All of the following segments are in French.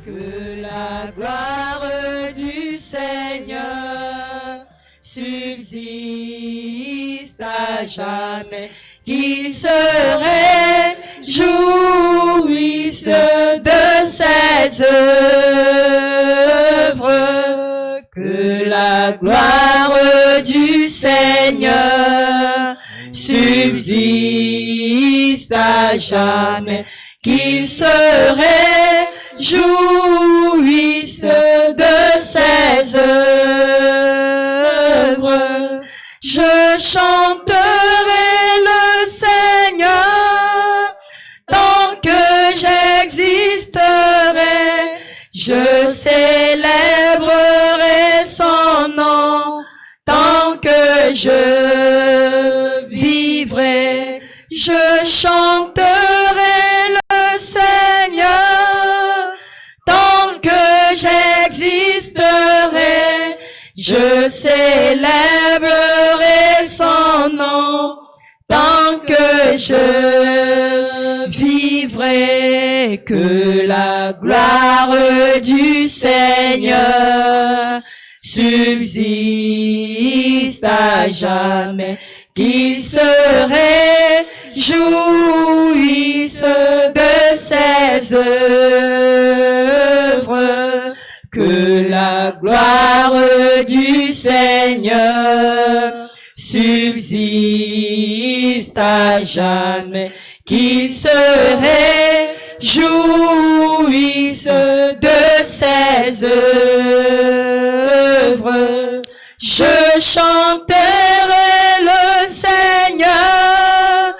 Que la gloire du Seigneur subsiste à jamais, qu'il se réjouisse de ses œuvres. Que la gloire du Seigneur subsiste à jamais, qu'il se réjouisse de ses œuvres. Je chanterai le Seigneur tant que j'existerai. Je célébrerai son nom tant que je vivrai. Je chanterai le Seigneur tant que j'existerai. Je célébrerai son nom tant que je vivrai. Que la gloire du Seigneur subsiste à jamais, qu'il se réjouisse de ses œuvres. Que la gloire du Seigneur subsiste à jamais, qu'il se réjouisse de ses œuvres. Je chanterai le Seigneur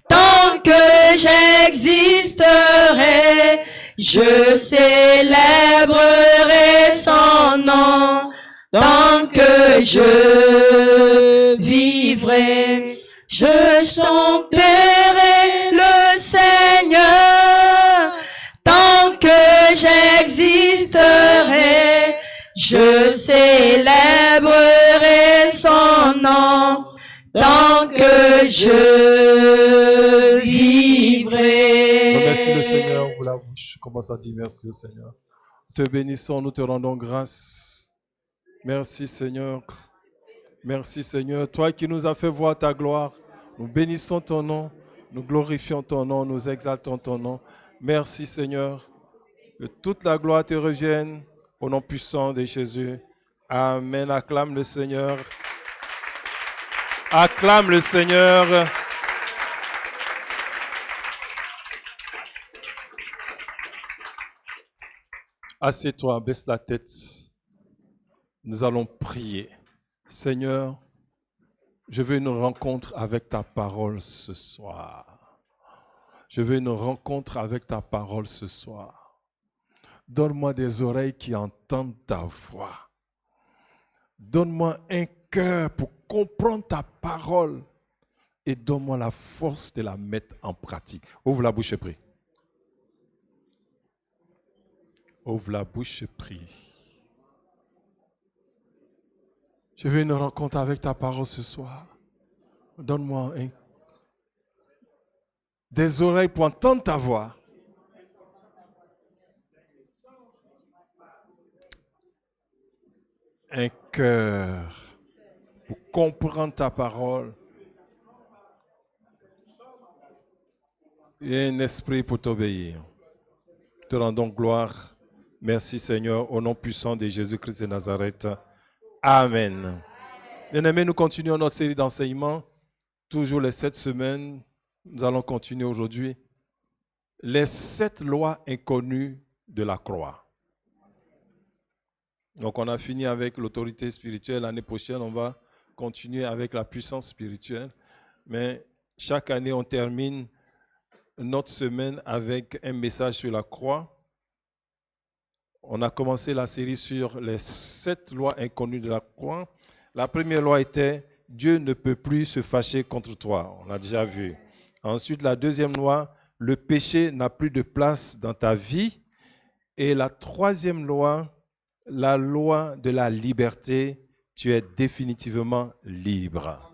tant que j'existerai. Je célébrerai son nom tant que je vivrai. Je chanterai le Seigneur tant que j'existerai. Je célébrerai son nom tant que je vivrai. Merci le Seigneur, ouvre la bouche. Commence à dire merci le Seigneur. Te bénissons, nous te rendons grâce. Merci Seigneur. Merci Seigneur. Toi qui nous as fait voir ta gloire, nous bénissons ton nom, nous glorifions ton nom, nous exaltons ton nom. Merci Seigneur. Que toute la gloire te revienne au nom puissant de Jésus. Amen. Acclame le Seigneur. Acclame le Seigneur. Assieds-toi, baisse la tête. Nous allons prier. Seigneur, je veux une rencontre avec ta parole ce soir. Je veux une rencontre avec ta parole ce soir. Donne-moi des oreilles qui entendent ta voix. Donne-moi un cœur pour comprendre ta parole et donne-moi la force de la mettre en pratique. Ouvre la bouche et prie. Ouvre la bouche et prie. Je veux une rencontre avec ta parole ce soir. Donne-moi des oreilles pour entendre ta voix. Un cœur pour comprendre ta parole. Et un esprit pour t'obéir. Te rendons gloire. Merci Seigneur, au nom puissant de Jésus-Christ de Nazareth. Amen. Bien-aimés, nous continuons notre série d'enseignements. Toujours les 7 semaines. Nous allons continuer aujourd'hui. Les 7 lois inconnues de la croix. Donc on a fini avec l'autorité spirituelle. L'année prochaine, on va continuer avec la puissance spirituelle. Mais chaque année, on termine notre semaine avec un message sur la croix. On a commencé la série sur les 7 lois inconnues de la croix. La première loi était « Dieu ne peut plus se fâcher contre toi ». On l'a déjà vu. Ensuite, la deuxième loi, « Le péché n'a plus de place dans ta vie ». Et la troisième loi, la loi de la liberté, tu es définitivement libre.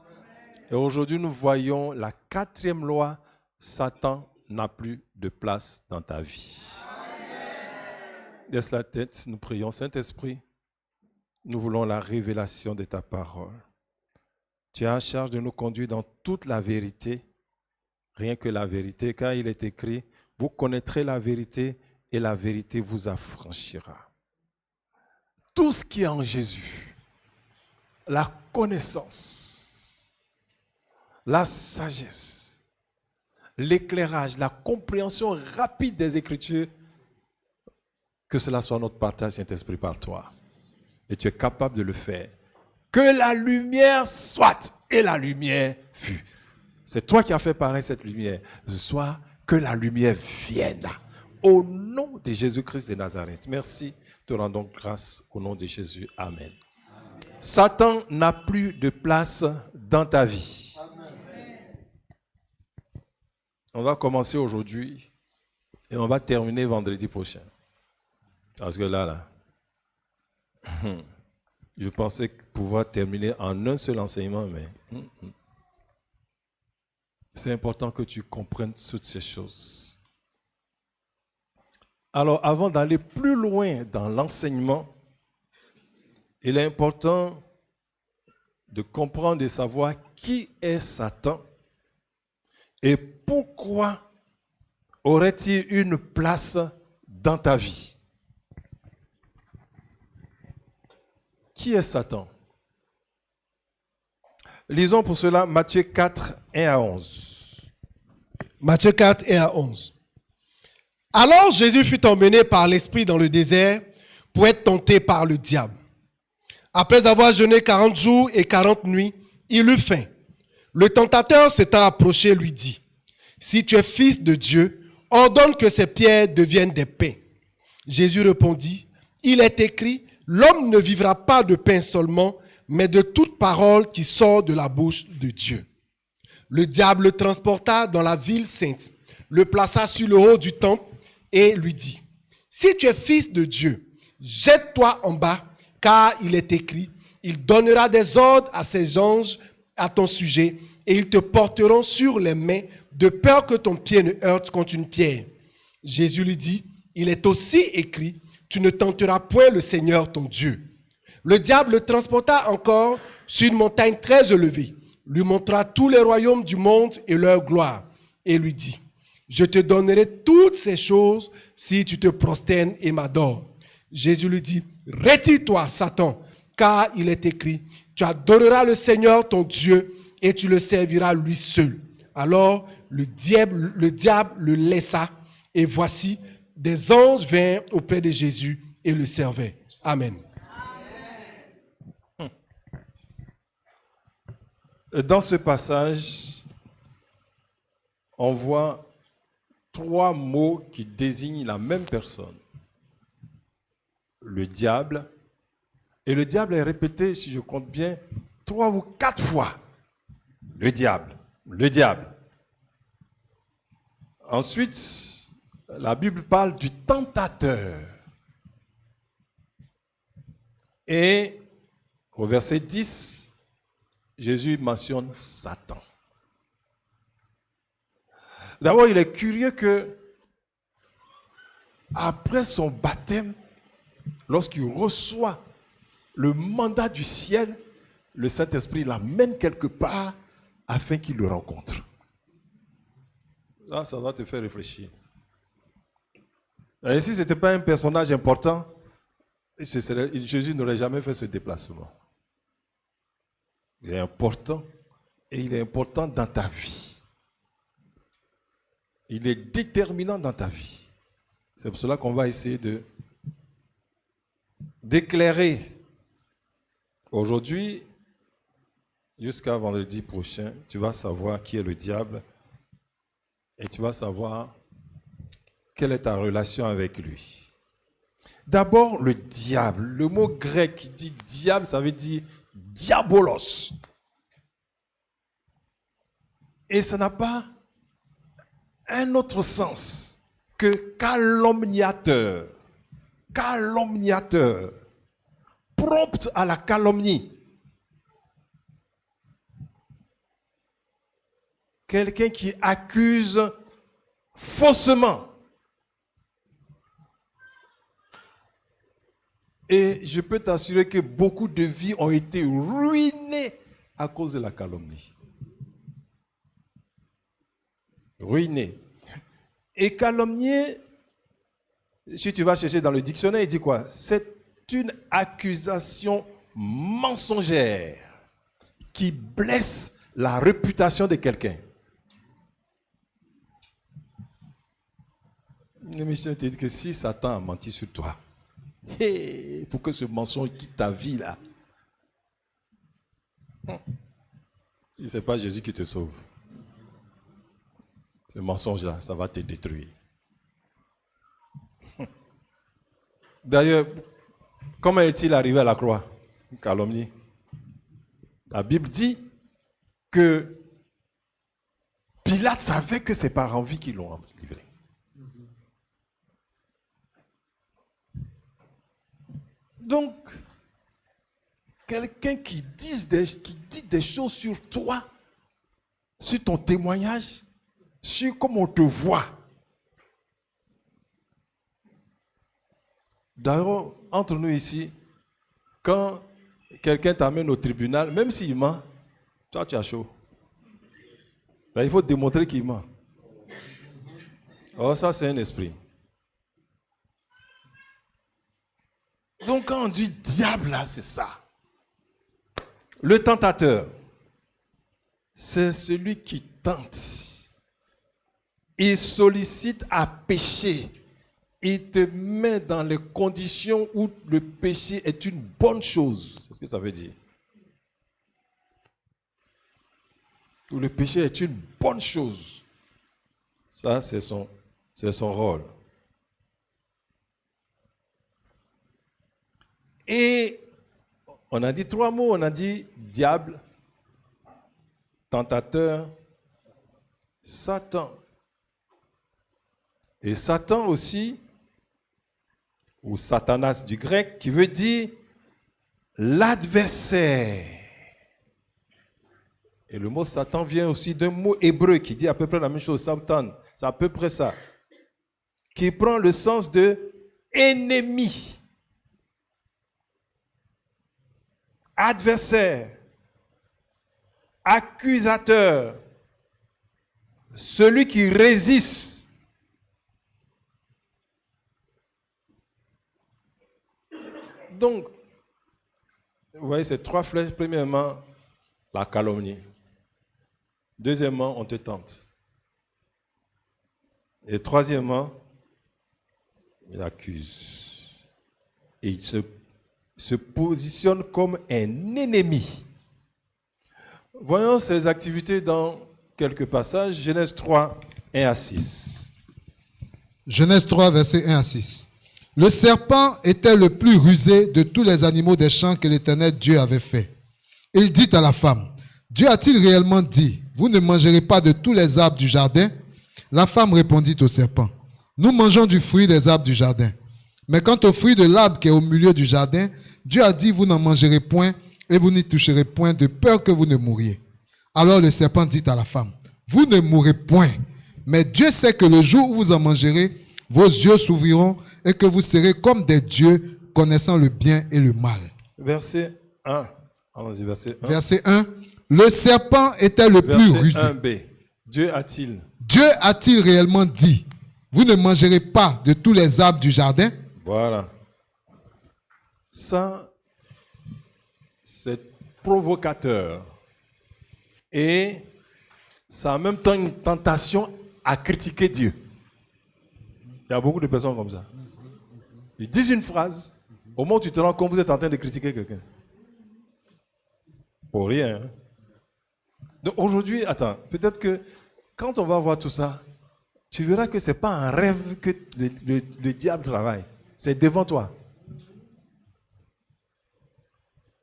Et aujourd'hui, nous voyons la 4e loi, Satan n'a plus de place dans ta vie. Laisse la tête, nous prions. Saint-Esprit, nous voulons la révélation de ta parole. Tu as à charge de nous conduire dans toute la vérité, rien que la vérité, car il est écrit, vous connaîtrez la vérité et la vérité vous affranchira. Tout ce qui est en Jésus, la connaissance, la sagesse, l'éclairage, la compréhension rapide des Écritures, que cela soit notre partage, Saint-Esprit, par toi. Et tu es capable de le faire. Que la lumière soit, et la lumière fut. C'est toi qui as fait paraître cette lumière. Ce soir, que la lumière vienne. Au nom de Jésus-Christ de Nazareth. Merci. Te rendons grâce au nom de Jésus. Amen. Satan n'a plus de place dans ta vie. On va commencer aujourd'hui et on va terminer vendredi prochain. Parce que là, je pensais pouvoir terminer en un seul enseignement, mais c'est important que tu comprennes toutes ces choses. Alors, avant d'aller plus loin dans l'enseignement, il est important de comprendre et savoir qui est Satan et pourquoi aurait-il une place dans ta vie. Qui est Satan? Lisons pour cela Matthieu 4, 1 à 11. Matthieu 4, 1 à 11. Alors Jésus fut emmené par l'Esprit dans le désert pour être tenté par le diable. Après avoir jeûné 40 jours et 40 nuits, il eut faim. Le tentateur s'étant approché lui dit, « Si tu es fils de Dieu, ordonne que ces pierres deviennent des pains. » Jésus répondit, « Il est écrit, l'homme ne vivra pas de pain seulement, mais de toute parole qui sort de la bouche de Dieu. » Le diable le transporta dans la ville sainte, le plaça sur le haut du temple et lui dit, « Si tu es fils de Dieu, jette-toi en bas, car il est écrit, il donnera des ordres à ses anges à ton sujet, et ils te porteront sur les mains, de peur que ton pied ne heurte contre une pierre. » Jésus lui dit, « Il est aussi écrit, tu ne tenteras point le Seigneur ton Dieu. » Le diable le transporta encore sur une montagne très élevée, lui montra tous les royaumes du monde et leur gloire, et lui dit, « Je te donnerai toutes ces choses si tu te prosternes et m'adores. » Jésus lui dit, « Retire-toi, Satan, car il est écrit, tu adoreras le Seigneur ton Dieu et tu le serviras lui seul. » Alors le diable le laissa, et voici, des anges vinrent auprès de Jésus et le servaient. Amen. Dans ce passage, on voit 3 mots qui désignent la même personne. Le diable. Et le diable est répété, si je compte bien, 3 ou 4 fois. Le diable. Le diable. Ensuite, la Bible parle du tentateur. Et au verset 10, Jésus mentionne Satan. D'abord, il est curieux que, après son baptême, lorsqu'il reçoit le mandat du ciel, le Saint-Esprit l'amène quelque part afin qu'il le rencontre. Ça doit te faire réfléchir. Et si ce n'était pas un personnage important, Jésus n'aurait jamais fait ce déplacement. Il est important et il est important dans ta vie. Il est déterminant dans ta vie. C'est pour cela qu'on va essayer d'éclairer. Aujourd'hui, jusqu'à vendredi prochain, tu vas savoir qui est le diable et tu vas savoir quelle est ta relation avec lui. D'abord, le diable. Le mot grec qui dit diable, ça veut dire diabolos. Et ça n'a pas un autre sens que calomniateur. Calomniateur. Prompt à la calomnie. Quelqu'un qui accuse faussement. Et je peux t'assurer que beaucoup de vies ont été ruinées à cause de la calomnie. Ruinées. Et calomnier, si tu vas chercher dans le dictionnaire, il dit quoi? C'est une accusation mensongère qui blesse la réputation de quelqu'un. Mais je te dis que si Satan a menti sur toi, il faut que ce mensonge quitte ta vie là. Ce n'est pas Jésus qui te sauve. Ce mensonge-là, ça va te détruire. D'ailleurs, comment est-il arrivé à la croix? Une calomnie. La Bible dit que Pilate savait que c'est par envie qu'ils l'ont livré. Donc, quelqu'un qui dit des choses sur toi, sur ton témoignage, sur comment on te voit. D'ailleurs, entre nous ici, quand quelqu'un t'amène au tribunal, même s'il ment, toi tu as chaud. Ben, il faut démontrer qu'il ment. Oh, ça c'est un esprit. Donc quand on dit diable là, c'est ça. Le tentateur, c'est celui qui tente. Il sollicite à pécher. Il te met dans les conditions où le péché est une bonne chose. C'est ce que ça veut dire. Où le péché est une bonne chose. Ça, c'est son rôle. Et on a dit 3 mots. On a dit diable, tentateur, Satan. Et Satan aussi, ou Satanas du grec, qui veut dire l'adversaire. Et le mot Satan vient aussi d'un mot hébreu qui dit à peu près la même chose, Satan, c'est à peu près ça, qui prend le sens de ennemi, adversaire, accusateur, celui qui résiste. Donc, vous voyez ces 3 flèches. Premièrement, la calomnie. Deuxièmement, on te tente. Et troisièmement, il accuse. Et il se positionne comme un ennemi. Voyons ces activités dans quelques passages. Genèse 3, 1 à 6. Genèse 3, versets 1 à 6. Le serpent était le plus rusé de tous les animaux des champs que l'Éternel Dieu avait fait. Il dit à la femme, Dieu a-t-il réellement dit, vous ne mangerez pas de tous les arbres du jardin? La femme répondit au serpent, nous mangeons du fruit des arbres du jardin. Mais quant au fruit de l'arbre qui est au milieu du jardin, Dieu a dit, vous n'en mangerez point et vous n'y toucherez point de peur que vous ne mouriez. Alors le serpent dit à la femme, vous ne mourrez point, mais Dieu sait que le jour où vous en mangerez, vos yeux s'ouvriront et que vous serez comme des dieux connaissant le bien et le mal. Verset 1. Allons-y, verset 1. Verset 1. Le serpent était le plus rusé. 1b. Dieu a-t-il réellement dit, vous ne mangerez pas de tous les arbres du jardin? Voilà. Ça, c'est provocateur. Et ça a en même temps une tentation à critiquer Dieu. Il y a beaucoup de personnes comme ça. Ils disent une phrase, au moment où tu te rends compte que vous êtes en train de critiquer quelqu'un. Pour rien. Hein? Donc aujourd'hui, attends, peut-être que quand on va voir tout ça, tu verras que ce n'est pas un rêve que le diable travaille. C'est devant toi.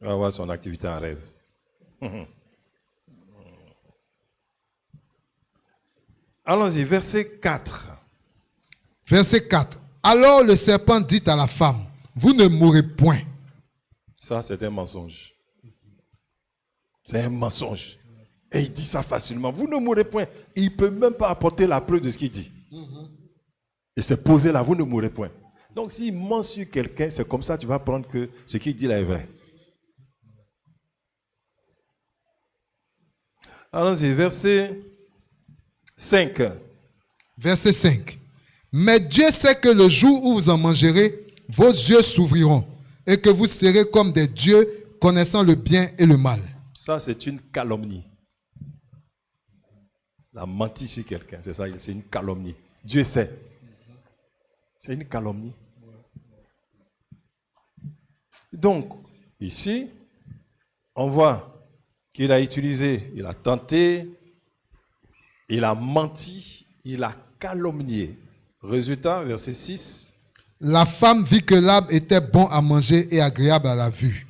On va voir son activité en rêve. Allons-y, verset 4. Verset 4. Alors le serpent dit à la femme, vous ne mourrez point. Ça, c'est un mensonge. C'est un mensonge. Et il dit ça facilement. Vous ne mourrez point. Il ne peut même pas apporter la preuve de ce qu'il dit. Il s'est posé là, vous ne mourrez point. Donc s'il ment sur quelqu'un, c'est comme ça que tu vas prendre que ce qu'il dit là est vrai. Allons-y, verset 5. Verset 5. Mais Dieu sait que le jour où vous en mangerez, vos yeux s'ouvriront et que vous serez comme des dieux connaissant le bien et le mal. Ça, c'est une calomnie. La menti sur quelqu'un, c'est ça, c'est une calomnie. Dieu sait. C'est une calomnie. Donc, ici, on voit qu'il a utilisé, il a tenté, il a menti, il a calomnié. Résultat, verset 6. La femme vit que l'arbre était bon à manger et agréable à la vue,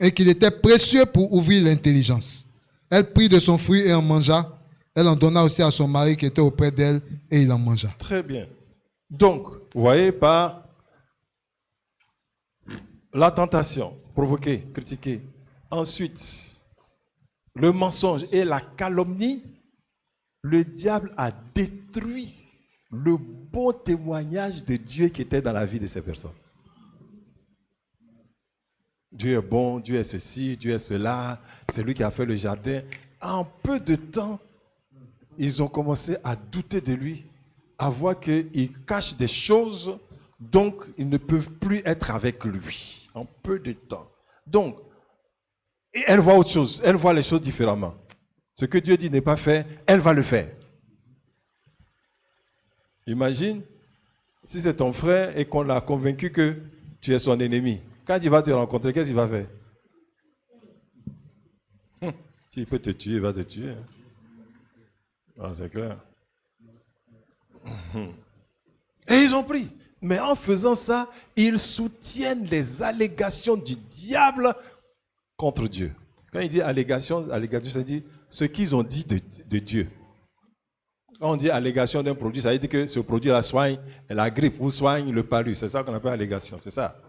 et qu'il était précieux pour ouvrir l'intelligence. Elle prit de son fruit et en mangea. Elle en donna aussi à son mari qui était auprès d'elle, et il en mangea. Très bien. Donc, vous voyez, par la tentation, provoquer, critiquer. Ensuite, le mensonge et la calomnie, le diable a détruit le beau témoignage de Dieu qui était dans la vie de ces personnes. Dieu est bon, Dieu est ceci, Dieu est cela, c'est lui qui a fait le jardin. En peu de temps, ils ont commencé à douter de lui, à voir qu'il cache des choses, donc ils ne peuvent plus être avec lui. En peu de temps. Donc, et elle voit autre chose, elle voit les choses différemment. Ce que Dieu dit n'est pas fait, elle va le faire. Imagine, si c'est ton frère et qu'on l'a convaincu que tu es son ennemi. Quand il va te rencontrer, qu'est-ce qu'il va faire? S'il peut te tuer, il va te tuer. Ah, c'est clair. Et ils ont pris. Mais en faisant ça, ils soutiennent les allégations du diable contre Dieu. Quand il dit allégation, ça dit ce qu'ils ont dit de Dieu. Quand on dit allégation d'un produit, ça veut dire que ce produit-là soigne la grippe ou soigne le palu. C'est ça qu'on appelle allégation, c'est ça.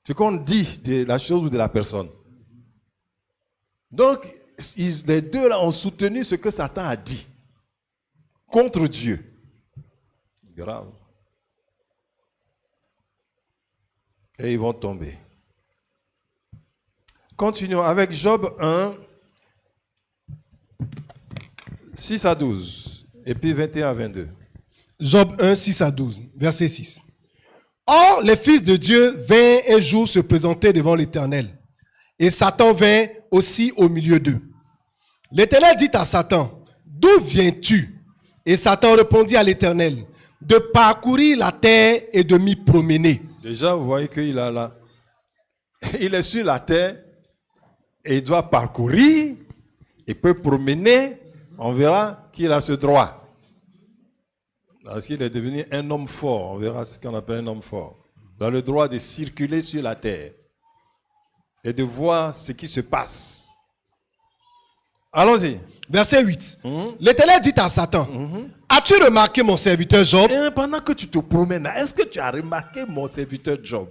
Ce qu'on dit de la chose ou de la personne. Donc, les deux là ont soutenu ce que Satan a dit contre Dieu. Grave. Et ils vont tomber. Continuons avec Job 1, 6 à 12. Et puis 21 à 22. Job 1, 6 à 12, verset 6. Or, les fils de Dieu vinrent un jour se présenter devant l'Éternel. Et Satan vint aussi au milieu d'eux. L'Éternel dit à Satan, d'où viens-tu? Et Satan répondit à l'Éternel, de parcourir la terre et de m'y promener. Déjà, vous voyez qu'il a là. Il est sur la terre et il doit parcourir, il peut promener. On verra qu'il a ce droit. Parce qu'il est devenu un homme fort. On verra ce qu'on appelle un homme fort. Il a le droit de circuler sur la terre et de voir ce qui se passe. Allons-y. Verset 8. L'Éternel dit à Satan, as-tu remarqué mon serviteur Job? Et pendant que tu te promènes, est-ce que tu as remarqué mon serviteur Job?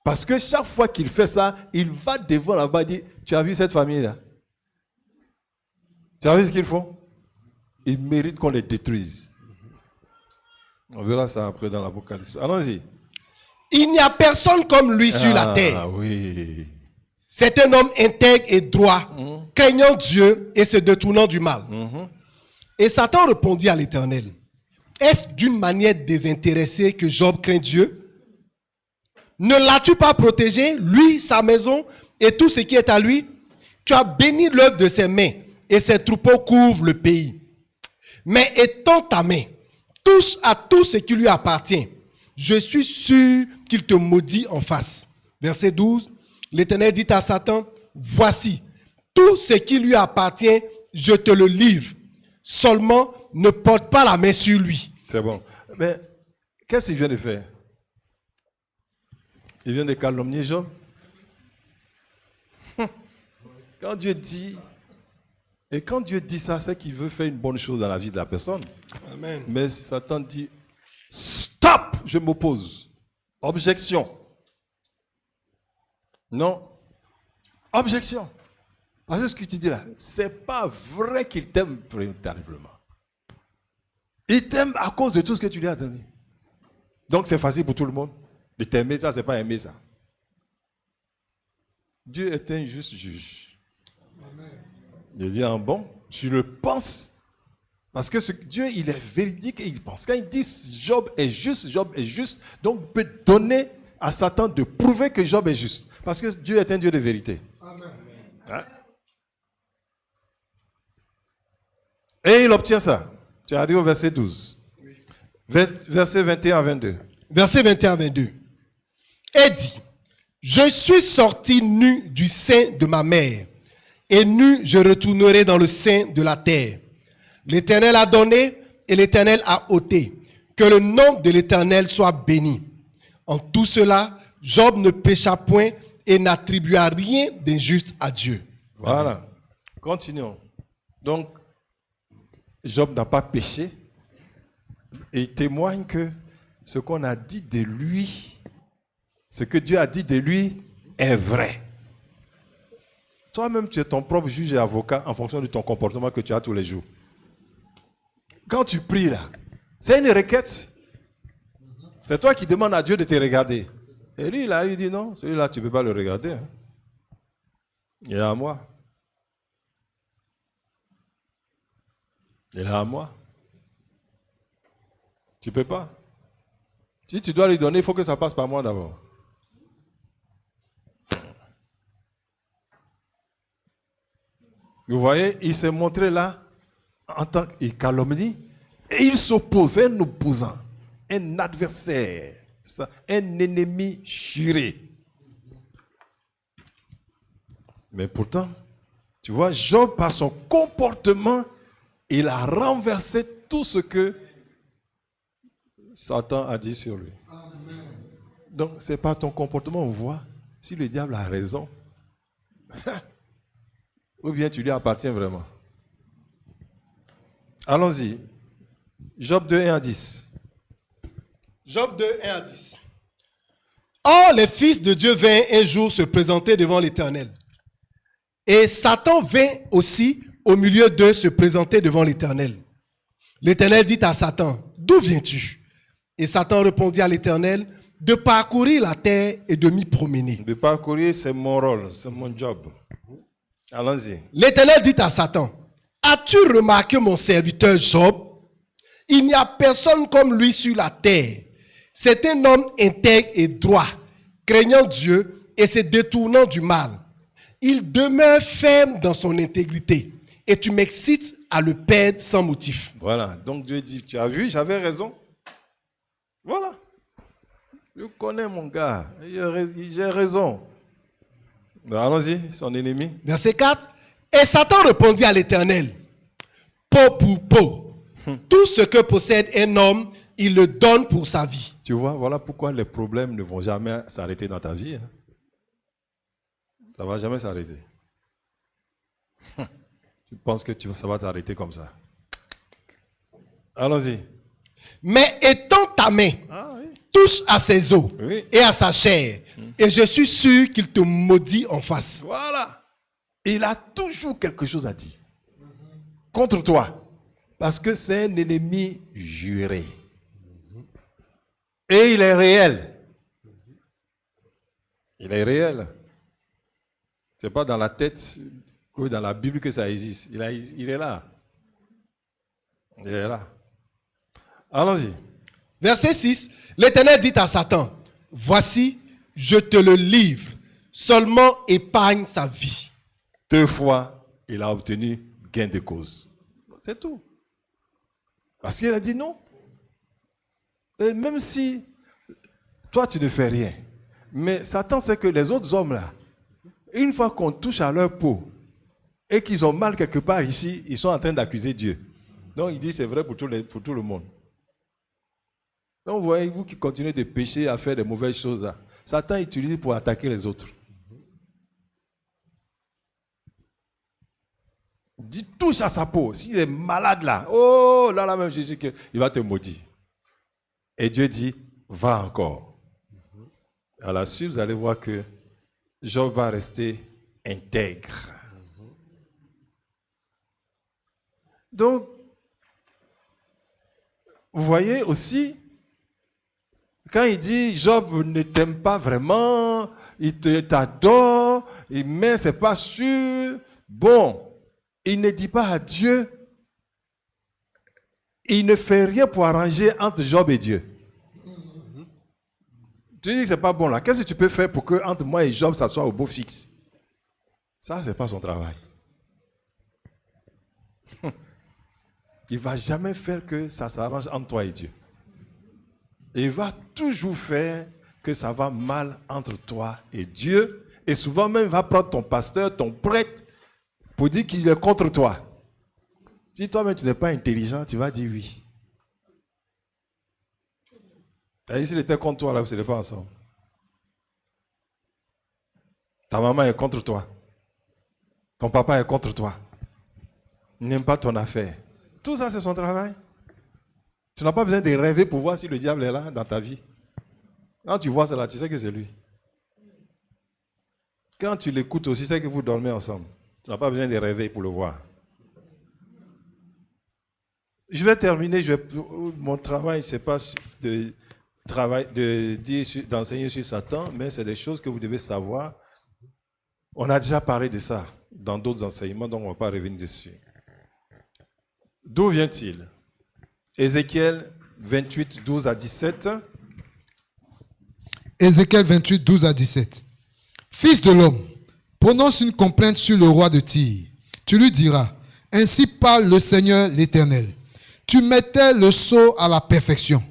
Parce que chaque fois qu'il fait ça, il va devant là-bas et dit, tu as vu cette famille-là? Tu as vu ce qu'ils font? Ils méritent qu'on les détruise. On verra ça après dans l'Apocalypse. Allons-y. Il n'y a personne comme lui sur la terre. Ah oui. C'est un homme intègre et droit, craignant Dieu et se détournant du mal. Et Satan répondit à l'Éternel, est-ce d'une manière désintéressée que Job craint Dieu? Ne l'as-tu pas protégé, lui, sa maison et tout ce qui est à lui? Tu as béni l'œuvre de ses mains et ses troupeaux couvrent le pays. Mais étends ta main, touche à tout ce qui lui appartient. Je suis sûr qu'il te maudit en face. Verset 12. L'Éternel dit à Satan, voici, tout ce qui lui appartient, je te le livre. Seulement, ne porte pas la main sur lui. C'est bon. Mais qu'est-ce qu'il vient de faire? Il vient de calomnier Job. Quand Dieu dit, et quand Dieu dit ça, c'est qu'il veut faire une bonne chose dans la vie de la personne. Amen. Mais Satan dit, stop, je m'oppose. Objection. Non. Objection. Parce que ce que tu dis là, c'est pas vrai qu'il t'aime véritablement. Il t'aime à cause de tout ce que tu lui as donné. Donc c'est facile pour tout le monde de t'aimer, ça, c'est pas aimer ça. Dieu est un juste juge. Je dis, bon, je le pense. Parce que Dieu, il est véridique et il pense. Quand il dit Job est juste, donc il peut donner à Satan de prouver que Job est juste. Parce que Dieu est un Dieu de vérité. Amen. Hein? Et il obtient ça. Tu arrives au verset 12. Verset 21 à 22. Verset 21 à 22. Et dit, je suis sorti nu du sein de ma mère, et nu je retournerai dans le sein de la terre. L'Éternel a donné et l'Éternel a ôté. Que le nom de l'Éternel soit béni. En tout cela, Job ne pécha point et n'attribua rien d'injuste à Dieu. Voilà. Continuons. Donc, Job n'a pas péché. Et il témoigne que ce qu'on a dit de lui, ce que Dieu a dit de lui est vrai. Toi-même, tu es ton propre juge et avocat en fonction de ton comportement que tu as tous les jours. Quand tu pries là, c'est une requête. C'est toi qui demandes à Dieu de te regarder. Et lui, il dit non, celui-là, tu ne peux pas le regarder. Hein. Il est à moi. Il est à moi. Tu ne peux pas. Si tu dois lui donner, il faut que ça passe par moi d'abord. Vous voyez, il s'est montré là en tant qu'il calomnie et il s'opposait, un opposant, un adversaire, ça, un ennemi juré. Mais pourtant, tu vois, Job, par son comportement, il a renversé tout ce que Satan a dit sur lui. Amen. Donc, ce n'est pas ton comportement, on voit si le diable a raison. Ou bien tu lui appartiens vraiment. Allons-y. Job 2, 1 à 10. Job 2, 1 à 10. Or, les fils de Dieu vinrent un jour se présenter devant l'Éternel. Et Satan vint aussi au milieu d'eux se présenter devant l'Éternel. L'Éternel dit à Satan, d'où viens-tu? Et Satan répondit à l'Éternel, de parcourir la terre et de m'y promener. De parcourir, c'est mon rôle, c'est mon job. Allons-y. L'Éternel dit à Satan, as-tu remarqué mon serviteur Job? Il n'y a personne comme lui sur la terre. C'est un homme intègre et droit, craignant Dieu et se détournant du mal. Il demeure ferme dans son intégrité et tu m'excites à le perdre sans motif. Voilà, donc Dieu dit, tu as vu, j'avais raison. Voilà. Je connais mon gars, j'ai raison. Allons-y, son ennemi. Verset 4. Et Satan répondit à l'Éternel, peau pour peau. Tout ce que possède un homme, il le donne pour sa vie. Tu vois, voilà pourquoi les problèmes ne vont jamais s'arrêter dans ta vie. Hein. Ça ne va jamais s'arrêter. Tu penses que ça va s'arrêter comme ça. Allons-y. Mais étends ta main, touche à ses os et à sa chair, et je suis sûr qu'il te maudit en face. Voilà. Il a toujours quelque chose à dire contre toi. Parce que c'est un ennemi juré. Et il est réel. Il est réel. Ce n'est pas dans la tête ou dans la Bible que ça existe. Il est là. Il est là. Allons-y. Verset 6. L'Éternel dit à Satan, voici, je te le livre, seulement épargne sa vie. 2 fois, il a obtenu gain de cause. C'est tout. Parce qu'il a dit non. Et même si toi, tu ne fais rien, mais Satan sait que les autres hommes là, une fois qu'on touche à leur peau et qu'ils ont mal quelque part ici, ils sont en train d'accuser Dieu. Donc il dit c'est vrai pour tout le monde. Donc vous voyez, vous qui continuez de pécher, à faire des mauvaises choses là, Satan utilise pour attaquer les autres. Dis, touche à sa peau. S'il est malade là, oh là même Jésus, il va te maudire. Et Dieu dit, va encore. À la suite, vous allez voir que Job va rester intègre. Donc, vous voyez aussi, Quand il dit Job ne t'aime pas vraiment, il t'adore, mais c'est pas sûr. Bon, il ne dit pas à Dieu. Il ne fait rien pour arranger entre Job et Dieu. Tu dis que c'est pas bon là. Qu'est-ce que tu peux faire pour que entre moi et Job, ça soit au beau fixe? Ça, c'est pas son travail. Il ne va jamais faire que ça s'arrange entre toi et Dieu. Il va toujours faire que ça va mal entre toi et Dieu. Et souvent même, il va prendre ton pasteur, ton prêtre, pour dire qu'il est contre toi. Si toi-même tu n'es pas intelligent, tu vas dire oui. Et s'il était contre toi, là, vous ne serez pas ensemble. Ta maman est contre toi. Ton papa est contre toi. Il n'aime pas ton affaire. Tout ça, c'est son travail. Tu n'as pas besoin de rêver pour voir si le diable est là dans ta vie. Quand tu vois cela, tu sais que c'est lui. Quand tu l'écoutes aussi, tu sais que vous dormez ensemble. Tu n'as pas besoin de rêver pour le voir. Je vais terminer. Mon travail, ce n'est pas d'enseigner sur Satan, mais c'est des choses que vous devez savoir. On a déjà parlé de ça dans d'autres enseignements, donc on ne va pas revenir dessus. D'où vient-il? Ézéchiel 28, 12 à 17. Ézéchiel 28, 12 à 17. Fils de l'homme, prononce une complainte sur le roi de Tyr. Tu lui diras, ainsi parle le Seigneur l'Éternel. Tu mettais le sceau à la perfection.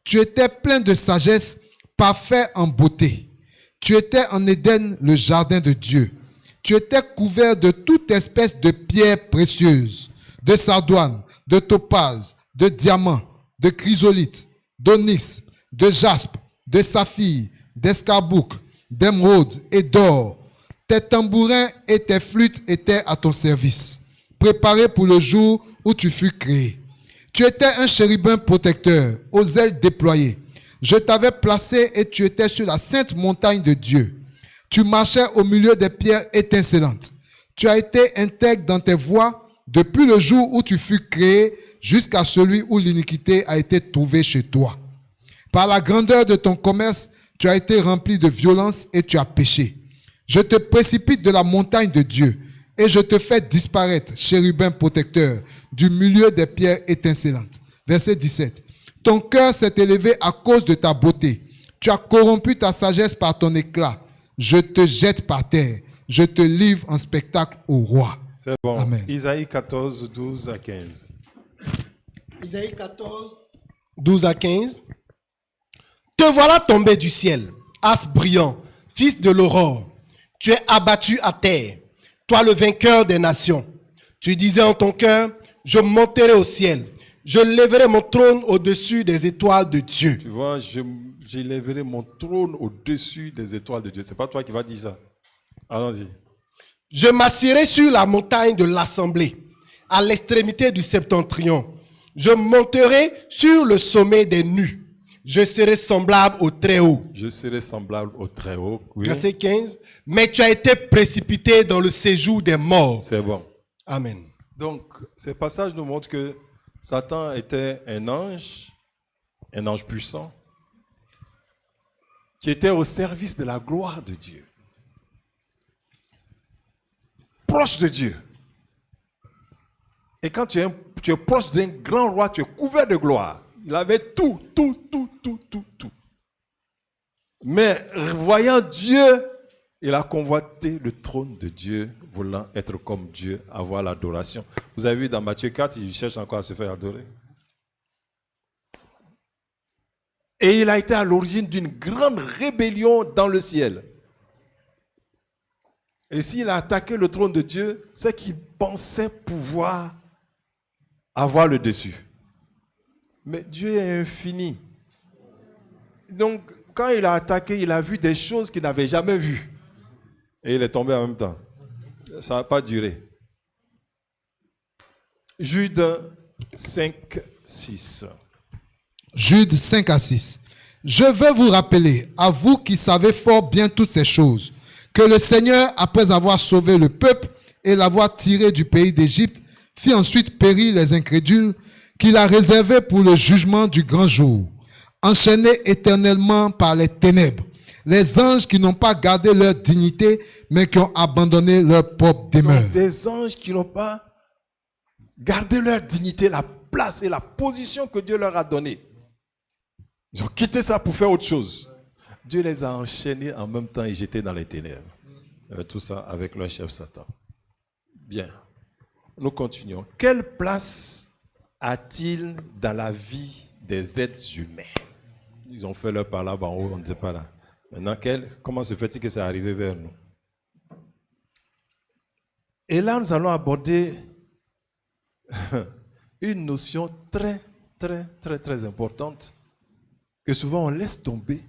Tu étais plein de sagesse, parfait en beauté. Tu étais en Éden, le jardin de Dieu. Tu étais couvert de toute espèce de pierres précieuses, de sardoine, de topaz, de diamant, de chrysolite, d'onyx, de jaspe, de saphir, d'escarboucle, d'émeraude et d'or. Tes tambourins et tes flûtes étaient à ton service, préparés pour le jour où tu fus créé. Tu étais un chérubin protecteur, aux ailes déployées. Je t'avais placé et tu étais sur la sainte montagne de Dieu. Tu marchais au milieu des pierres étincelantes. Tu as été intègre dans tes voies depuis le jour où tu fus créé jusqu'à celui où l'iniquité a été trouvée chez toi. Par la grandeur de ton commerce, tu as été rempli de violence et tu as péché. Je te précipite de la montagne de Dieu et je te fais disparaître, chérubin protecteur, du milieu des pierres étincelantes. Verset 17. Ton cœur s'est élevé à cause de ta beauté. Tu as corrompu ta sagesse par ton éclat. Je te jette par terre. Je te livre en spectacle au roi. C'est bon. Amen. Isaïe 14, 12 à 15. Isaïe 14, 12 à 15. Te voilà tombé du ciel, as brillant, fils de l'aurore. Tu es abattu à terre, toi le vainqueur des nations. Tu disais en ton cœur, je monterai au ciel. Je lèverai mon trône au-dessus des étoiles de Dieu. Tu vois, je lèverai mon trône au-dessus des étoiles de Dieu. Ce n'est pas toi qui vas dire ça. Allons-y. Je m'assierai sur la montagne de l'assemblée, à l'extrémité du septentrion. Je monterai sur le sommet des nus. Je serai semblable au Très-Haut. Je serai semblable au Très-Haut. Oui. Verset 15. Mais tu as été précipité dans le séjour des morts. C'est bon. Amen. Donc, ce passage nous montre que Satan était un ange puissant, qui était au service de la gloire de Dieu. Proche de Dieu. Et quand tu es proche d'un grand roi, tu es couvert de gloire. Il avait tout. Mais voyant Dieu, il a convoité le trône de Dieu, voulant être comme Dieu, avoir l'adoration. Vous avez vu dans Matthieu 4, il cherche encore à se faire adorer. Et il a été à l'origine d'une grande rébellion dans le ciel. Et s'il a attaqué le trône de Dieu, c'est qu'il pensait pouvoir avoir le dessus. Mais Dieu est infini. Donc, quand il a attaqué, il a vu des choses qu'il n'avait jamais vues. Et il est tombé en même temps. Ça n'a pas duré. Jude 5, 6. Jude 5 à 6. Je veux vous rappeler, à vous qui savez fort bien toutes ces choses, que le Seigneur, après avoir sauvé le peuple et l'avoir tiré du pays d'Égypte, fit ensuite périr les incrédules qu'il a réservés pour le jugement du grand jour, enchaînés éternellement par les ténèbres. Les anges qui n'ont pas gardé leur dignité, mais qui ont abandonné leur propre demeure. Donc, des anges qui n'ont pas gardé leur dignité, la place et la position que Dieu leur a donnée. Ils ont quitté ça pour faire autre chose. Dieu les a enchaînés en même temps et jetés dans les ténèbres. Tout ça avec leur chef Satan. Bien. Nous continuons. Quelle place a-t-il dans la vie des êtres humains? Ils ont fait leur part là-bas en haut, on ne sait pas là. Maintenant, comment se fait-il que ça arrive vers nous? Et là, nous allons aborder une notion très, très, très, très importante que souvent on laisse tomber.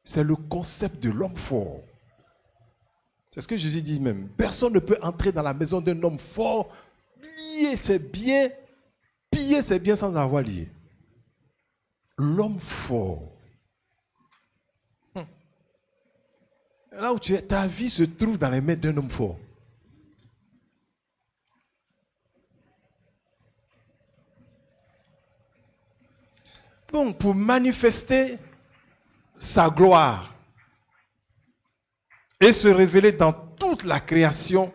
C'est le concept de l'homme fort. C'est ce que Jésus dit même. Personne ne peut entrer dans la maison d'un homme fort, lier ses biens, piller ses biens sans avoir lié. L'homme fort. Là où tu es, ta vie se trouve dans les mains d'un homme fort. Donc, pour manifester sa gloire et se révéler dans toute la création,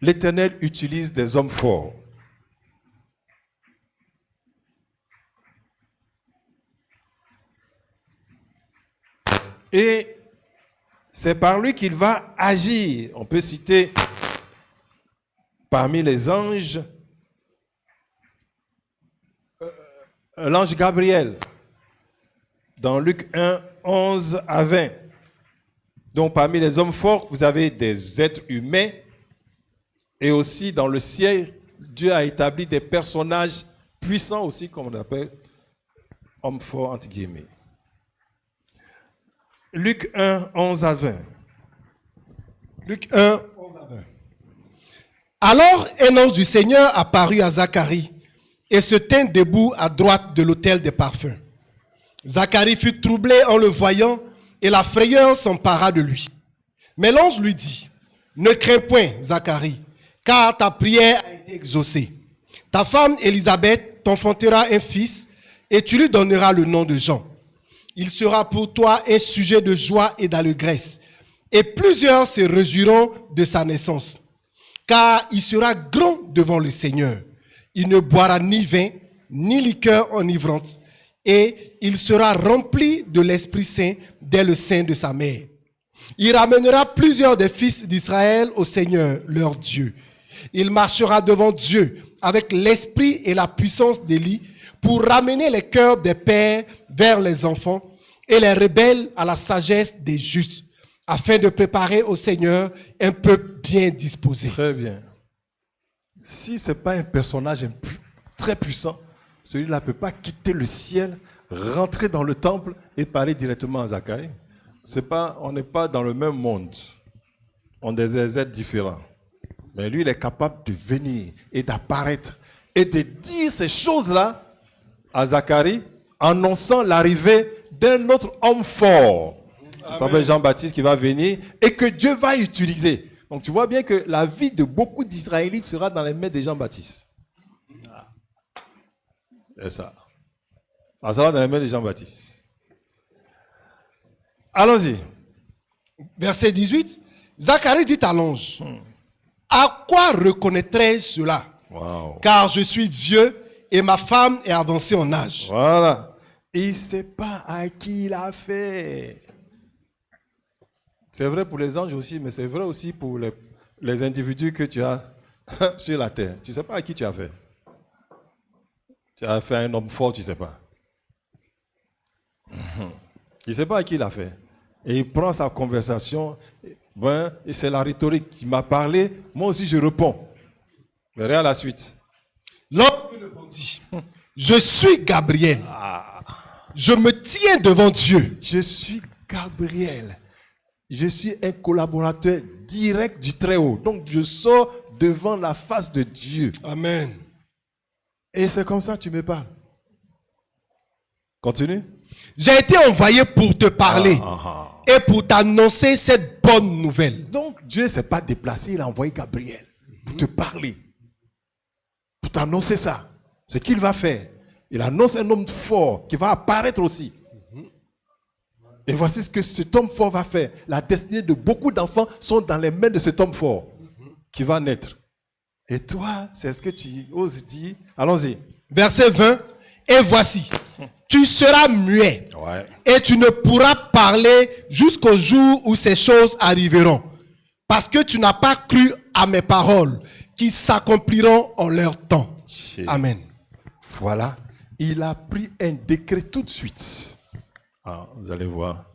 l'Éternel utilise des hommes forts. Et c'est par lui qu'il va agir. On peut citer parmi les anges l'ange Gabriel, dans Luc 1, 11 à 20. Donc parmi les hommes forts, vous avez des êtres humains et aussi dans le ciel, Dieu a établi des personnages puissants aussi, comme on appelle hommes forts entre guillemets. Luc 1, 11 à 20. Luc 1, 11 à 20. Alors un ange du Seigneur apparut à Zacharie et se tint debout à droite de l'autel des parfums. Zacharie fut troublé en le voyant et la frayeur s'empara de lui. Mais l'ange lui dit, « Ne crains point, Zacharie, car ta prière a été exaucée. Ta femme Élisabeth t'enfantera un fils et tu lui donneras le nom de Jean. Il sera pour toi un sujet de joie et d'allégresse, et plusieurs se réjouiront de sa naissance, car il sera grand devant le Seigneur. Il ne boira ni vin, ni liqueur enivrante, et il sera rempli de l'Esprit Saint dès le sein de sa mère. Il ramènera plusieurs des fils d'Israël au Seigneur, leur Dieu. Il marchera devant Dieu avec l'esprit et la puissance d'Élie pour ramener les cœurs des pères vers les enfants et les rebelles à la sagesse des justes, afin de préparer au Seigneur un peuple bien disposé. Très bien. Si ce n'est pas un personnage très puissant, celui-là ne peut pas quitter le ciel, rentrer dans le temple et parler directement à Zacharie. On n'est pas dans le même monde. On est des êtres différents. Mais lui, il est capable de venir et d'apparaître et de dire ces choses-là à Zacharie, annonçant l'arrivée d'un autre homme fort. Il s'appelle Jean-Baptiste qui va venir et que Dieu va utiliser. Donc tu vois bien que la vie de beaucoup d'Israélites sera dans les mains de Jean-Baptiste. C'est ça. Ça sera dans les mains de Jean-Baptiste. Allons-y. Verset 18. Zacharie dit à l'ange, à quoi reconnaîtrais-je cela? Wow. Car je suis vieux et ma femme est avancée en âge. Voilà. Il ne sait pas à qui il a fait. C'est vrai pour les anges aussi, mais c'est vrai aussi pour les individus que tu as sur la terre. Tu ne sais pas à qui tu as fait. Tu as fait un homme fort, tu ne sais pas. Il ne sait pas à qui il a fait. Et il prend sa conversation. Et c'est la rhétorique qui m'a parlé. Moi aussi, je réponds. Mais regarde la suite. L'ange me répondit, je suis Gabriel. Je me tiens devant Dieu. Je suis Gabriel. Je suis un collaborateur direct du Très-Haut. Donc, je sors devant la face de Dieu. Amen. Et c'est comme ça que tu me parles. Continue. J'ai été envoyé pour te parler et pour t'annoncer cette bonne nouvelle. Donc, Dieu ne s'est pas déplacé, il a envoyé Gabriel pour te parler, pour t'annoncer ça. Ce qu'il va faire, Il annonce un homme fort qui va apparaître aussi. Et voici ce que cet homme fort va faire. La destinée de beaucoup d'enfants sont dans les mains de cet homme fort qui va naître. Et toi, c'est ce que tu oses dire. Allons-y. Verset 20. Et voici, tu seras muet Ouais. et tu ne pourras parler jusqu'au jour où ces choses arriveront. Parce que tu n'as pas cru à mes paroles qui s'accompliront en leur temps. Amen. Voilà. Il a pris un décret tout de suite. Ah, vous allez voir.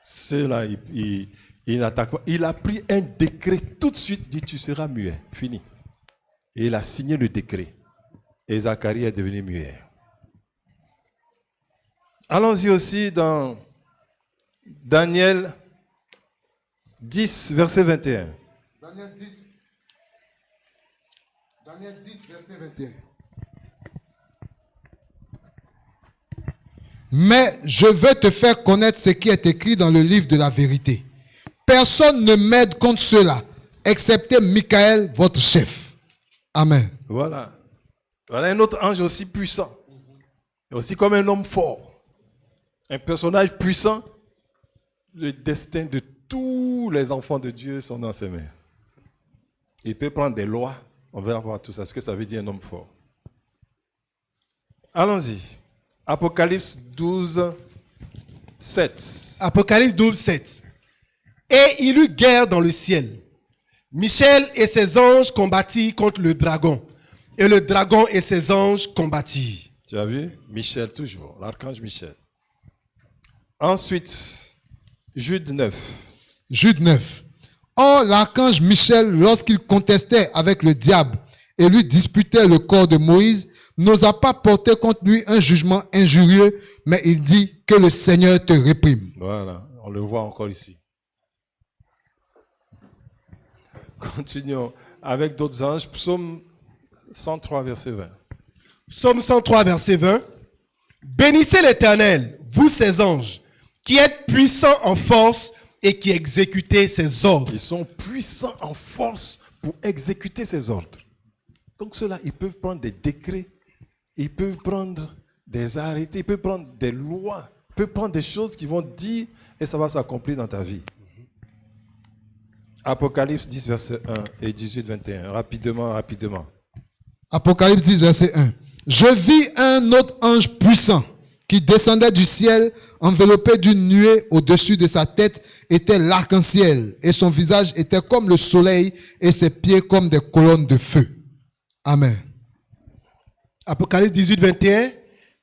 Ceux-là, il n'attaque pas. Il a pris un décret tout de suite. Il dit, tu seras muet. Fini. Et il a signé le décret. Et Zacharie est devenu muet. Allons-y aussi dans Daniel 10, verset 21. Daniel 10, verset 21. Mais je veux te faire connaître ce qui est écrit dans le livre de la vérité. Personne ne m'aide contre cela, excepté Michael, votre chef. Amen. Voilà. Voilà un autre ange aussi puissant. Aussi comme un homme fort. Un personnage puissant. Le destin de tous les enfants de Dieu sont dans ses mains. Il peut prendre des lois. On va voir tout ça. Ce que ça veut dire un homme fort. Allons-y. Apocalypse 12, 7. Apocalypse 12, 7. Et il eut guerre dans le ciel. Michel et ses anges combattirent contre le dragon. Et le dragon et ses anges combattirent. Tu as vu? Michel, toujours. L'archange Michel. Ensuite, Jude 9. Jude 9. Or, l'archange Michel, lorsqu'il contestait avec le diable et lui disputait le corps de Moïse, n'osa pas porter contre lui un jugement injurieux, mais il dit que le Seigneur te réprime. Voilà, on le voit encore ici. Continuons avec d'autres anges. Psaume 103, verset 20. Psaume 103, verset 20. Bénissez l'Éternel, vous ses anges, qui êtes puissants en force et qui exécutez ses ordres. Ils sont puissants en force pour exécuter ses ordres. Donc ceux-là, ils peuvent prendre des décrets, ils peuvent prendre des arrêtés, ils peuvent prendre des lois, ils peuvent prendre des choses qui vont dire et ça va s'accomplir dans ta vie. Apocalypse 10, verset 1 et 18, 21. Rapidement. Apocalypse 10, verset 1. Je vis un autre ange puissant qui descendait du ciel, enveloppé d'une nuée. Au-dessus de sa tête était l'arc-en-ciel, et son visage était comme le soleil, et ses pieds comme des colonnes de feu. Amen. Apocalypse 18, 21.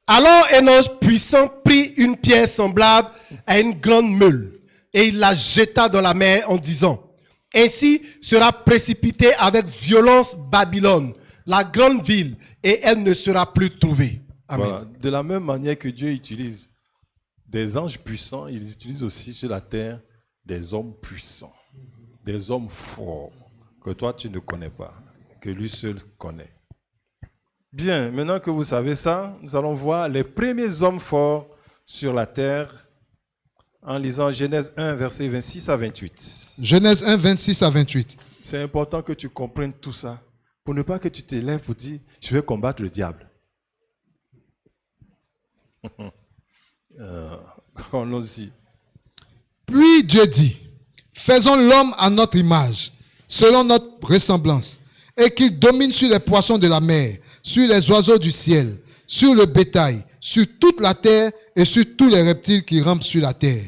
Alors un ange puissant prit une pierre semblable à une grande meule, et il la jeta dans la mer en disant, ainsi sera précipitée avec violence Babylone, la grande ville, et elle ne sera plus trouvée. Amen. Voilà. De la même manière que Dieu utilise des anges puissants, il utilise aussi sur la terre des hommes puissants, des hommes forts, que toi tu ne connais pas, que lui seul connaît. Bien, maintenant que vous savez ça, nous allons voir les premiers hommes forts sur la terre en lisant Genèse 1, versets 26 à 28. Genèse 1, 26 à 28. C'est important que tu comprennes tout ça, pour ne pas que tu t'élèves pour dire, je vais combattre le diable. Allons-y. Puis Dieu dit, faisons l'homme à notre image, selon notre ressemblance, et qu'il domine sur les poissons de la mer, sur les oiseaux du ciel, sur le bétail, sur toute la terre et sur tous les reptiles qui rampent sur la terre.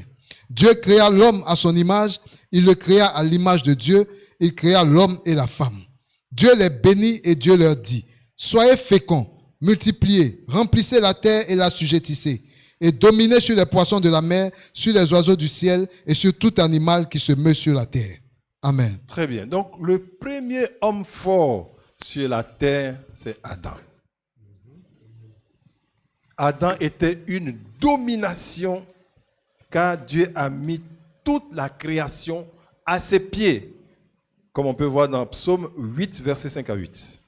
Dieu créa l'homme à son image, il le créa à l'image de Dieu, il créa l'homme et la femme. Dieu les bénit et Dieu leur dit, soyez féconds, multipliez, remplissez la terre et l'assujettissez, et dominez sur les poissons de la mer, sur les oiseaux du ciel et sur tout animal qui se meut sur la terre. Amen. Très bien. Donc, le premier homme fort sur la terre, c'est Adam. Adam était une domination car Dieu a mis toute la création à ses pieds, comme on peut voir dans Psaume 8, versets 5 à 8.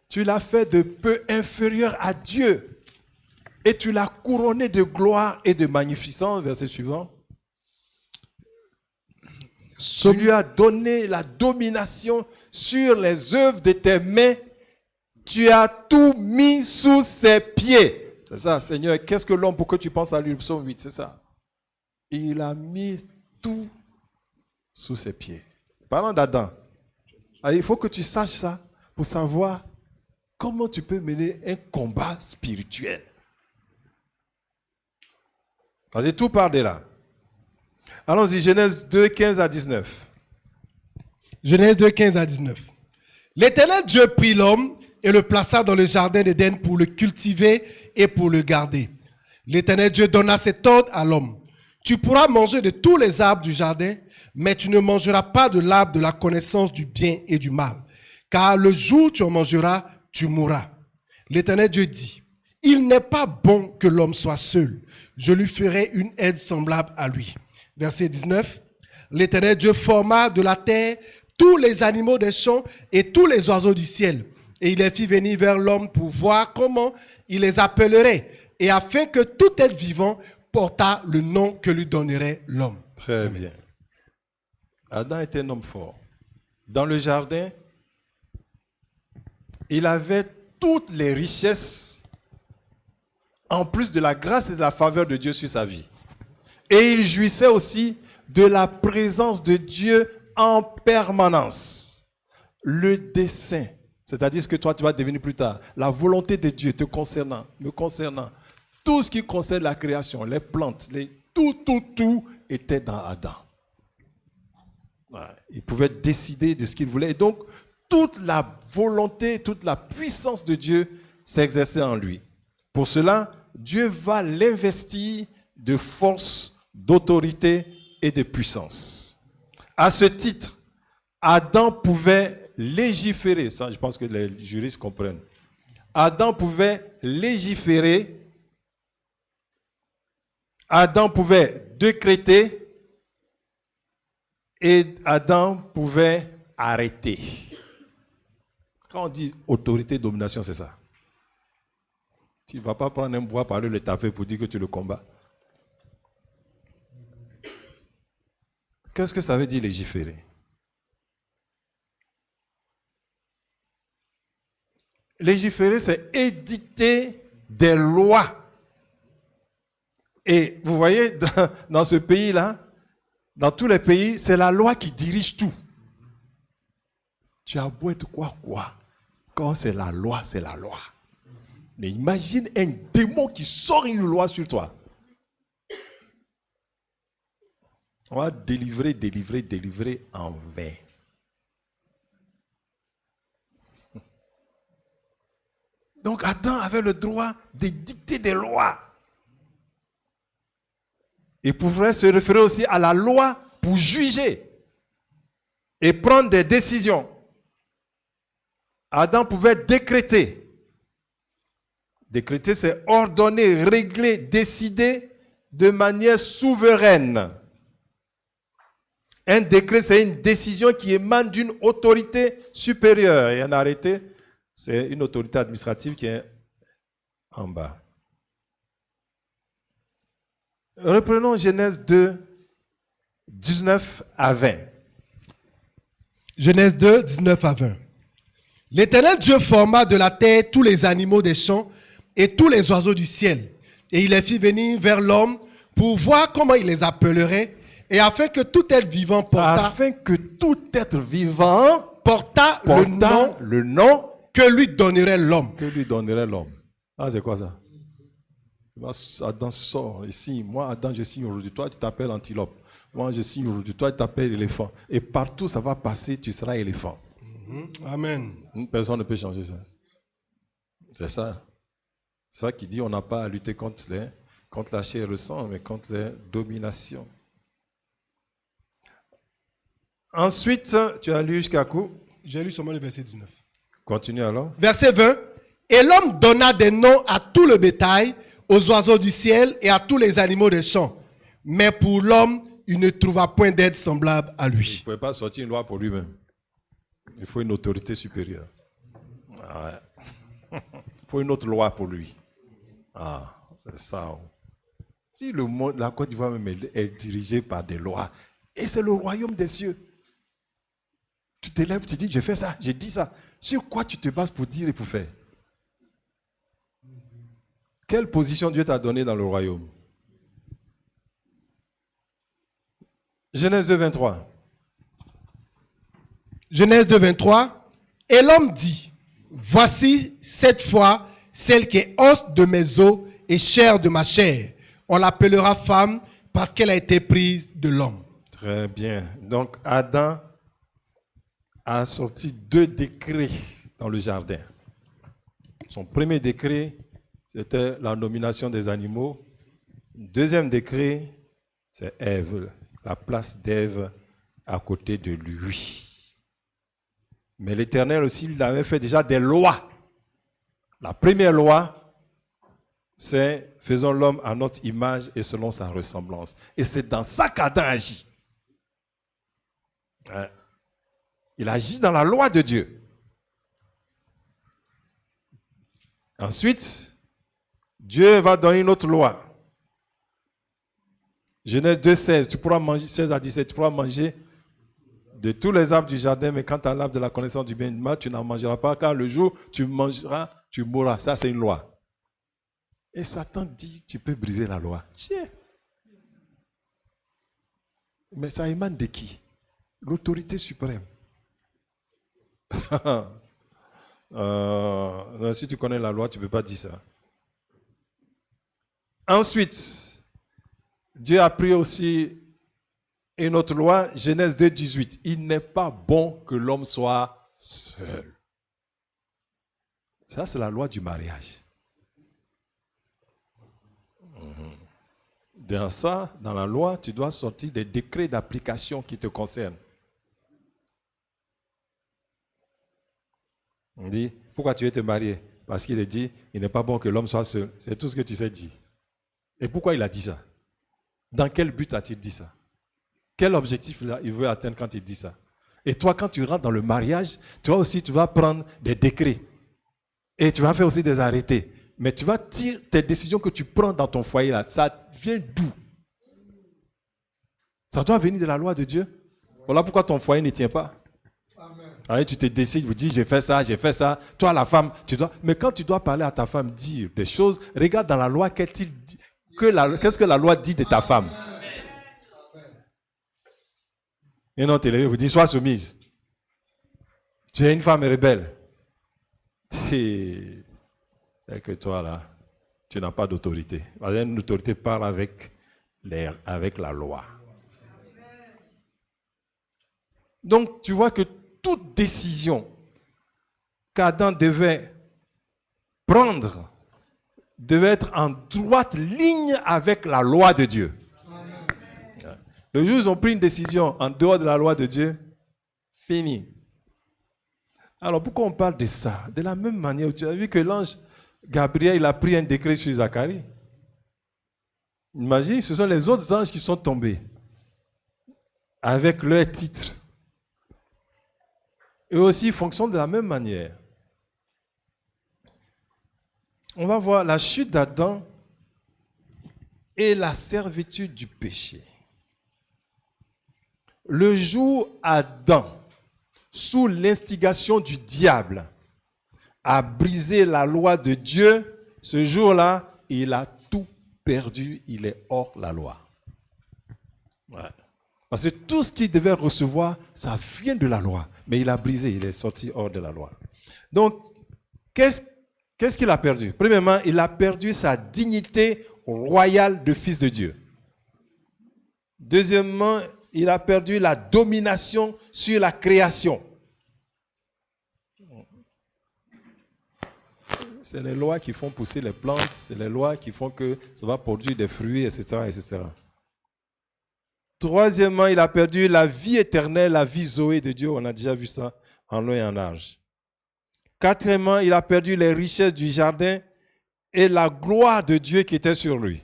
Tu l'as fait de peu inférieur à Dieu et tu l'as couronné de gloire et de magnificence. Verset suivant. Tu lui as donné la domination sur les œuvres de tes mains. Tu as tout mis sous ses pieds. C'est ça, Seigneur. Qu'est-ce que l'homme pour que tu penses à lui? Psaume 8, c'est ça. Il a mis tout sous ses pieds. Parlant d'Adam, il faut que tu saches ça pour savoir comment tu peux mener un combat spirituel. Vas-y, tout part de là. Allons-y, Genèse 2, 15 à 19. Genèse 2, 15 à 19. L'Éternel Dieu prit l'homme et le plaça dans le jardin d'Éden pour le cultiver et pour le garder. L'Éternel Dieu donna cet ordre à l'homme. Tu pourras manger de tous les arbres du jardin, mais tu ne mangeras pas de l'arbre de la connaissance du bien et du mal. Car le jour où tu en mangeras, tu mourras. L'Éternel Dieu dit, il n'est pas bon que l'homme soit seul. Je lui ferai une aide semblable à lui. Verset 19. L'Éternel Dieu forma de la terre tous les animaux des champs et tous les oiseaux du ciel. Et il les fit venir vers l'homme pour voir comment il les appellerait, et afin que tout être vivant portât le nom que lui donnerait l'homme. Très bien. Adam était un homme fort. Dans le jardin, il avait toutes les richesses, en plus de la grâce et de la faveur de Dieu sur sa vie. Et il jouissait aussi de la présence de Dieu en permanence. Le dessein, c'est-à-dire ce que toi tu vas devenir plus tard, la volonté de Dieu te concernant, me concernant, tout ce qui concerne la création, les plantes, tout était dans Adam. Ouais. Il pouvait décider de ce qu'il voulait. Et donc, toute la volonté, toute la puissance de Dieu s'exerçait en lui. Pour cela, Dieu va l'investir de force, d'autorité et de puissance. À ce titre, Adam pouvait légiférer. Ça, je pense que les juristes comprennent. Adam pouvait légiférer. Adam pouvait décréter. Et Adam pouvait arrêter. Quand on dit autorité, domination, c'est ça. Tu ne vas pas prendre un bois par le taper pour dire que tu le combats. Qu'est-ce que ça veut dire légiférer? Légiférer, c'est édicter des lois. Et vous voyez, dans ce pays-là, dans tous les pays, c'est la loi qui dirige tout. Tu as beau être quoi. Quand c'est la loi, c'est la loi. Mais imagine un démon qui sort une loi sur toi. On va délivrer en vain. Donc Adam avait le droit de dicter des lois. Il pouvait se référer aussi à la loi pour juger et prendre des décisions. Adam pouvait décréter. Décréter, c'est ordonner, régler, décider de manière souveraine. Un décret, c'est une décision qui émane d'une autorité supérieure. Et un arrêté, c'est une autorité administrative qui est en bas. Reprenons Genèse 2, 19 à 20. Genèse 2, 19 à 20. L'Éternel Dieu forma de la terre tous les animaux des champs et tous les oiseaux du ciel. Et il les fit venir vers l'homme pour voir comment il les appellerait, et afin que tout être vivant portât le nom que lui donnerait l'homme. Que lui donnerait l'homme. Ah, c'est quoi ça? Adam sort et signe. Moi, Adam, je signe aujourd'hui. Toi, tu t'appelles antilope. Moi, je signe aujourd'hui. Toi, tu t'appelles éléphant. Et partout, ça va passer, tu seras éléphant. Amen. Personne ne peut changer ça. C'est ça. C'est ça qui dit on n'a pas à lutter contre la chair et le sang, mais contre les dominations. Ensuite, tu as lu jusqu'à quoi? J'ai lu seulement le verset 19. Continue alors. Verset 20. Et l'homme donna des noms à tout le bétail, aux oiseaux du ciel et à tous les animaux des champs. Mais pour l'homme, il ne trouva point d'aide semblable à Il lui. ne pouvait pas sortir une loi pour lui-même. Il faut une autorité supérieure. Ouais. Il faut une autre loi pour lui. Ah, c'est ça. Si le monde, la Côte d'Ivoire même est dirigée par des lois, Et c'est le royaume des cieux. Tu te lèves, tu dis, j'ai fait ça, j'ai dit ça. Sur quoi tu te bases pour dire et pour faire? Quelle position Dieu t'a donnée dans le royaume? Genèse 2, 23. Genèse 2, 23. Et l'homme dit, voici cette fois celle qui est os de mes os et chair de ma chair. On l'appellera femme parce qu'elle a été prise de l'homme. Très bien. Donc Adam a sorti 2 décrets dans le jardin. Son premier décret, c'était la nomination des animaux. Deuxième décret, c'est Ève, la place d'Ève à côté de lui. Mais l'Éternel aussi, il avait fait déjà des lois. La première loi, c'est faisons l'homme à notre image et selon sa ressemblance. Et c'est dans ça qu'Adam agit. Il agit dans la loi de Dieu. Ensuite, Dieu va donner une autre loi. Genèse 2, 16, tu pourras manger, 16 à 17, tu pourras manger de tous les arbres du jardin, mais quant à l'arbre de la connaissance du bien et du mal, tu n'en mangeras pas, car le jour où tu mangeras, tu mourras. Ça, c'est une loi. Et Satan dit, tu peux briser la loi. Tiens. Mais ça émane de qui? L'autorité suprême. Si tu connais la loi, tu ne peux pas dire ça. Ensuite, Dieu a pris aussi une autre loi, Genèse 2, 18. Il n'est pas bon que l'homme soit seul. Ça, c'est la loi du mariage. Dans ça, dans la loi, tu dois sortir des décrets d'application qui te concernent. On dit, pourquoi tu veux te marier? Parce qu'il est dit, il n'est pas bon que l'homme soit seul. C'est tout ce que tu sais dire. Et pourquoi il a dit ça? Dans quel but a-t-il dit ça? Quel objectif il veut atteindre quand il dit ça? Et toi, quand tu rentres dans le mariage, toi aussi, tu vas prendre des décrets. Et tu vas faire aussi des arrêtés. Mais tu vas tirer tes décisions que tu prends dans ton foyer, là, ça vient d'où? Ça doit venir de la loi de Dieu. Voilà pourquoi ton foyer ne tient pas. Allez, tu te décides, vous dites, j'ai fait ça. Toi, la femme, tu dois... Mais quand tu dois parler à ta femme, dire des choses, regarde dans la loi, qu'est-ce que la loi dit de ta femme? Et non, télé, vous dites, sois soumise. Tu es une femme rebelle. Et que toi, là, tu n'as pas d'autorité. Une autorité parle avec la loi. Donc, tu vois que toute décision qu'Adam devait prendre devait être en droite ligne avec la loi de Dieu. Amen. Le jour où ils ont pris une décision en dehors de la loi de Dieu, fini. Alors pourquoi on parle de ça? De la même manière, tu as vu que l'ange Gabriel, il a pris un décret sur Zacharie. Imagine, ce sont les autres anges qui sont tombés avec leur titre. Eux aussi, ils fonctionnent de la même manière. On va voir la chute d'Adam et la servitude du péché. Le jour où Adam, sous l'instigation du diable, a brisé la loi de Dieu, ce jour-là, il a tout perdu, il est hors la loi. Ouais. Parce que tout ce qu'il devait recevoir, ça vient de la loi. Mais il a brisé, il est sorti hors de la loi. Donc, qu'est-ce qu'il a perdu? Premièrement, il a perdu sa dignité royale de fils de Dieu. Deuxièmement, il a perdu la domination sur la création. C'est les lois qui font pousser les plantes, c'est les lois qui font que ça va produire des fruits, etc., etc. Troisièmement, il a perdu la vie éternelle, la vie Zoé de Dieu. On a déjà vu ça en long et en large. Quatrièmement, il a perdu les richesses du jardin et la gloire de Dieu qui était sur lui.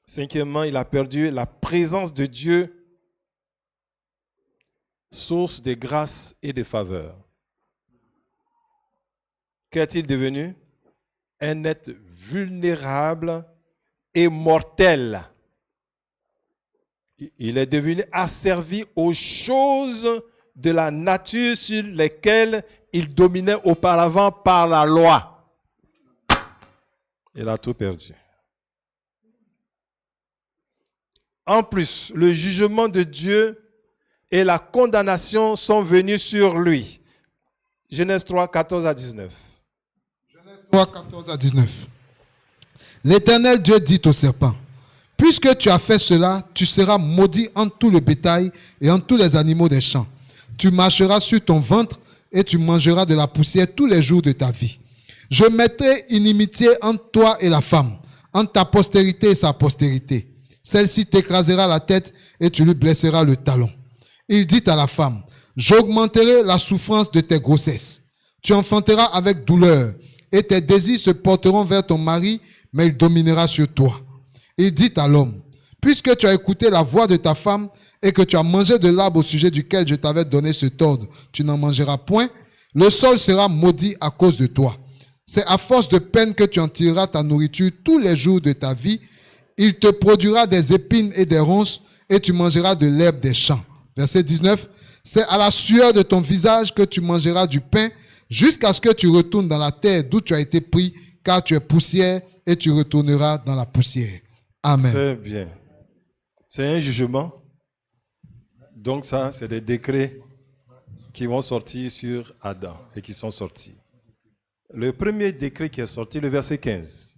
Cinquièmement, il a perdu la présence de Dieu, source de grâce et de faveur. Qu'est-il devenu? Un être vulnérable et mortel. Il est devenu asservi aux choses de la nature sur lesquelles il dominait auparavant par la loi. Il a tout perdu. En plus, le jugement de Dieu et la condamnation sont venus sur lui. Genèse 3, 14 à 19. Genèse 3, 14 à 19. L'Éternel Dieu dit au serpent, « Puisque tu as fait cela, tu seras maudit entre tout le bétail et entre tous les animaux des champs. Tu marcheras sur ton ventre et tu mangeras de la poussière tous les jours de ta vie. Je mettrai inimitié entre toi et la femme, entre ta postérité et sa postérité. Celle-ci t'écrasera la tête et tu lui blesseras le talon. » Il dit à la femme, « J'augmenterai la souffrance de tes grossesses. Tu enfanteras avec douleur et tes désirs se porteront vers ton mari, mais il dominera sur toi. » Il dit à l'homme, « Puisque tu as écouté la voix de ta femme et que tu as mangé de l'arbre au sujet duquel je t'avais donné cet ordre, tu n'en mangeras point, le sol sera maudit à cause de toi. C'est à force de peine que tu en tireras ta nourriture tous les jours de ta vie. Il te produira des épines et des ronces et tu mangeras de l'herbe des champs. » Verset 19. « C'est à la sueur de ton visage que tu mangeras du pain jusqu'à ce que tu retournes dans la terre d'où tu as été pris, car tu es poussière et tu retourneras dans la poussière. » Amen. Très bien. C'est un jugement. Donc ça, c'est des décrets qui vont sortir sur Adam et qui sont sortis. Le premier décret qui est sorti, le verset 15.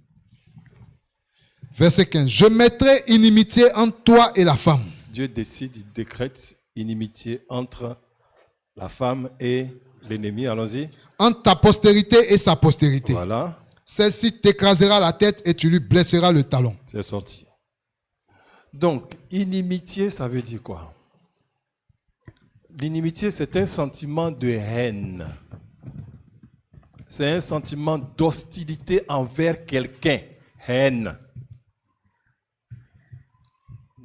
Verset 15. « Je mettrai inimitié entre toi et la femme. » Dieu décide, il décrète inimitié entre la femme et l'ennemi. Allons-y. « Entre ta postérité et sa postérité. » Voilà. Celle-ci t'écrasera la tête et tu lui blesseras le talon. C'est sorti. Donc, inimitié, ça veut dire quoi? L'inimitié, c'est un sentiment de haine. C'est un sentiment d'hostilité envers quelqu'un. Haine.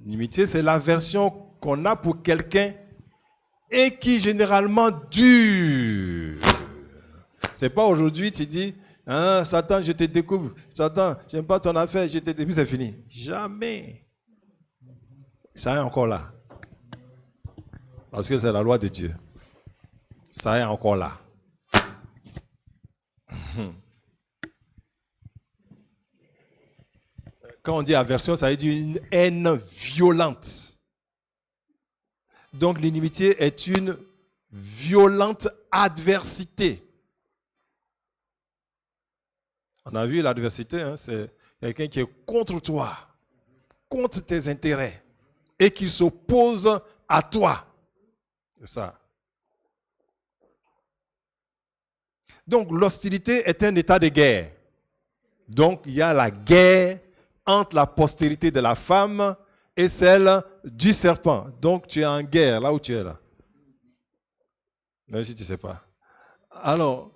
L'inimitié, c'est l'aversion qu'on a pour quelqu'un et qui généralement dure. C'est pas aujourd'hui, tu dis, hein, Satan, je te découvre. Satan, j'aime pas ton affaire, je te découvre, c'est fini. Jamais. Ça est encore là. Parce que c'est la loi de Dieu. Ça est encore là. Quand on dit aversion, ça veut dire une haine violente. Donc l'inimitié est une violente adversité. On a vu l'adversité, hein, c'est quelqu'un qui est contre toi, contre tes intérêts et qui s'oppose à toi. C'est ça. Donc l'hostilité est un état de guerre. Donc il y a la guerre entre la postérité de la femme et celle du serpent. Donc tu es en guerre là où tu es là. Même si tu ne sais pas. Alors,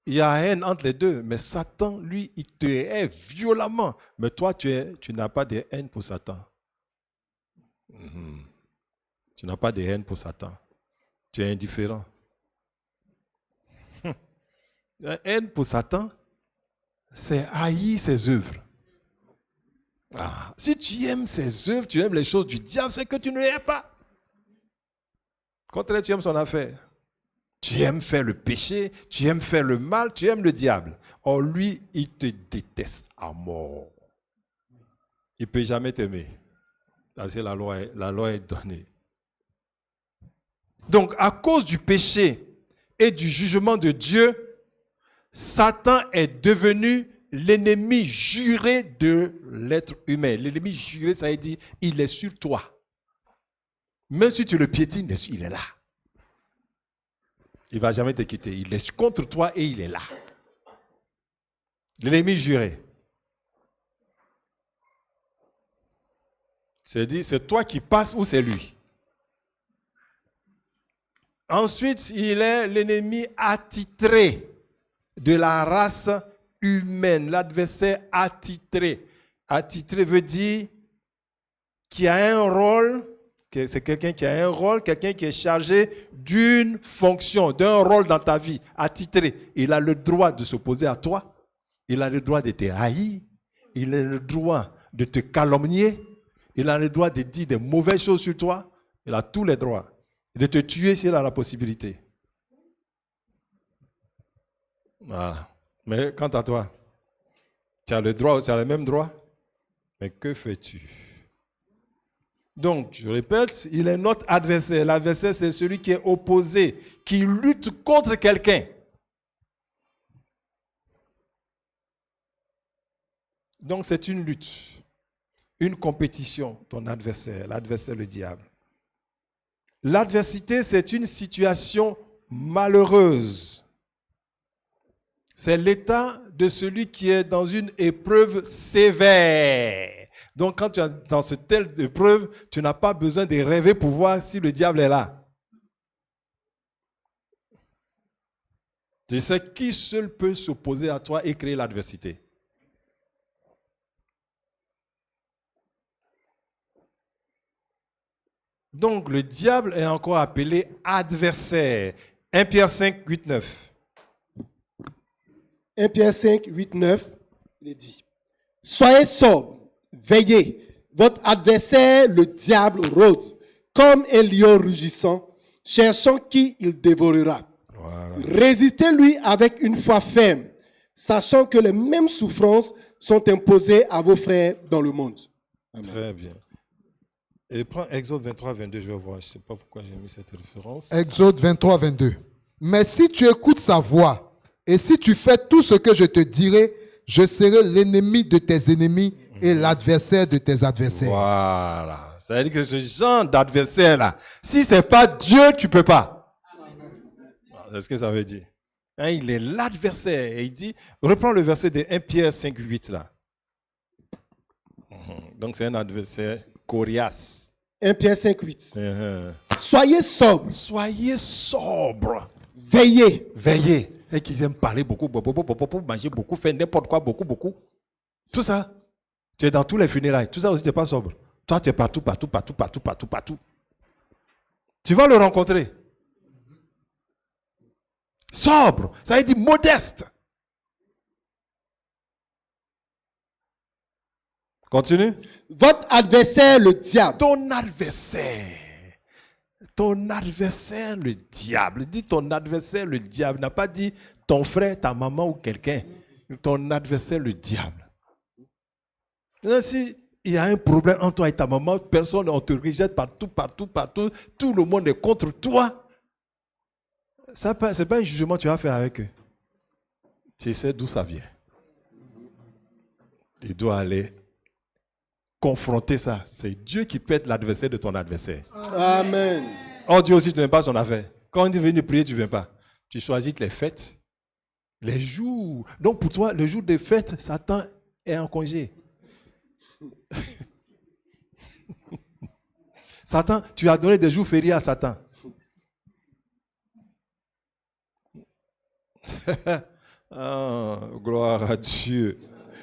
il y a haine entre les deux, mais Satan, lui, il te hait violemment. Mais toi, tu n'as pas de haine pour Satan. Tu n'as pas de haine pour Satan. Tu es indifférent. La haine pour Satan, c'est haïr ses œuvres. Ah, si tu aimes ses œuvres, tu aimes les choses du diable, c'est que tu ne l'aimes pas. Contraire, tu aimes son affaire. Tu aimes faire le péché, tu aimes faire le mal, tu aimes le diable. Or, lui, il te déteste à mort. Il ne peut jamais t'aimer. Parce que la loi est donnée. Donc, à cause du péché et du jugement de Dieu, Satan est devenu l'ennemi juré de l'être humain. L'ennemi juré, ça veut dire, il est sur toi. Même si tu le piétines, il est là. Il ne va jamais te quitter. Il est contre toi et il est là. L'ennemi juré. C'est-à-dire, c'est toi qui passes ou c'est lui. Ensuite, il est l'ennemi attitré de la race humaine, l'adversaire attitré. Attitré veut dire qu'il a un rôle, que c'est quelqu'un qui a un rôle, quelqu'un qui est chargé d'une fonction, d'un rôle dans ta vie, attitré. Il a le droit de s'opposer à toi, il a le droit de te haïr, il a le droit de te calomnier, Il a le droit de dire des mauvaises choses sur toi. Il a tous les droits. De te tuer s'il a la possibilité. Voilà. Mais quant à toi, tu as le droit, tu as le même droit. Mais que fais-tu? Donc, je répète, il est notre adversaire. L'adversaire, c'est celui qui est opposé, qui lutte contre quelqu'un. Donc, c'est une lutte, une compétition, ton adversaire, l'adversaire, le diable. L'adversité, c'est une situation malheureuse. C'est l'état de celui qui est dans une épreuve sévère. Donc, quand tu es dans cette telle épreuve, tu n'as pas besoin de rêver pour voir si le diable est là. Tu sais qui seul peut s'opposer à toi et créer l'adversité. Donc, le diable est encore appelé adversaire. 1 Pierre 5, 8, 9. 1 Pierre 5, 8, 9, il est dit, soyez sobres, veillez, votre adversaire, le diable, rôde, comme un lion rugissant, cherchant qui il dévorera. Voilà. Résistez-lui avec une foi ferme, sachant que les mêmes souffrances sont imposées à vos frères dans le monde. Amen. Très bien. Et prends Exode 23, 22, je vais voir. Je ne sais pas pourquoi j'ai mis cette référence. Exode 23, 22. Mais si tu écoutes sa voix, et si tu fais tout ce que je te dirai, je serai l'ennemi de tes ennemis et l'adversaire de tes adversaires. Voilà. Ça veut dire que ce genre d'adversaire-là, si ce n'est pas Dieu, tu ne peux pas. C'est ce que ça veut dire. Hein, il est l'adversaire. Et il dit, reprends le verset de 1 Pierre 5, 8 là. Donc c'est un adversaire coriace. 1 Pierre 5, 8. Soyez sobres. Soyez sobres. Veillez. Veillez. Et qu'ils aiment parler beaucoup, manger beaucoup, faire n'importe quoi, beaucoup. Tout ça. Tu es dans tous les funérailles. Tout ça aussi, tu n'es pas sobre. Toi, tu es partout. Tu vas le rencontrer. Sobre. Ça veut dire modeste. Continue. Votre adversaire, le diable. Ton adversaire. Ton adversaire, le diable. Dis ton adversaire, le diable. N'a pas dit ton frère, ta maman ou quelqu'un. Ton adversaire, le diable. Si il y a un problème entre toi et ta maman, personne, on te rejette partout. Tout le monde est contre toi. Ce n'est pas un jugement que tu vas faire avec eux. Tu sais d'où ça vient. Tu dois aller confronter ça. C'est Dieu qui peut être l'adversaire de ton adversaire. Amen. Oh, Dieu aussi, tu n'aimes pas son affaire. Quand on dit venir prier, tu ne viens pas. Tu choisis les fêtes, les jours. Donc pour toi, le jour des fêtes, Satan est en congé. Satan, tu as donné des jours fériés à Satan. Oh, gloire à Dieu.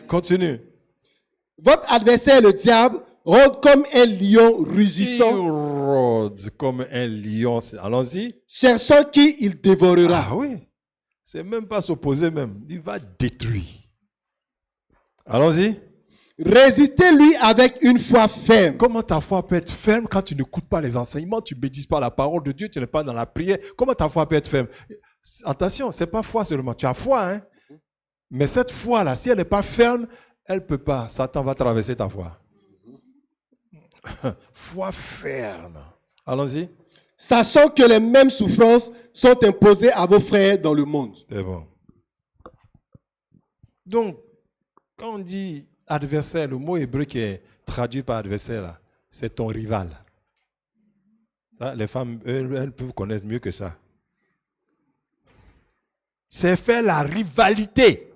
Continue. Votre adversaire, le diable, rôde comme un lion rugissant. Il rôde comme un lion. Allons-y. Cherchant qui il dévorera. Ah oui. C'est même pas s'opposer même. Il va détruire. Allons-y. Résistez-lui avec une foi ferme. Comment ta foi peut être ferme quand tu n'écoutes pas les enseignements, tu ne médites pas la parole de Dieu, tu n'es pas dans la prière? Comment ta foi peut être ferme? Attention, ce n'est pas foi seulement. Tu as foi, hein? Mais cette foi-là, si elle n'est pas ferme, elle ne peut pas. Satan va traverser ta foi. Foi ferme. Allons-y. Sachant que les mêmes souffrances sont imposées à vos frères dans le monde. C'est bon. Donc, quand on dit adversaire, le mot hébreu qui est traduit par adversaire, là, c'est ton rival. Ça, les femmes, elles peuvent connaître mieux que ça. C'est faire la rivalité.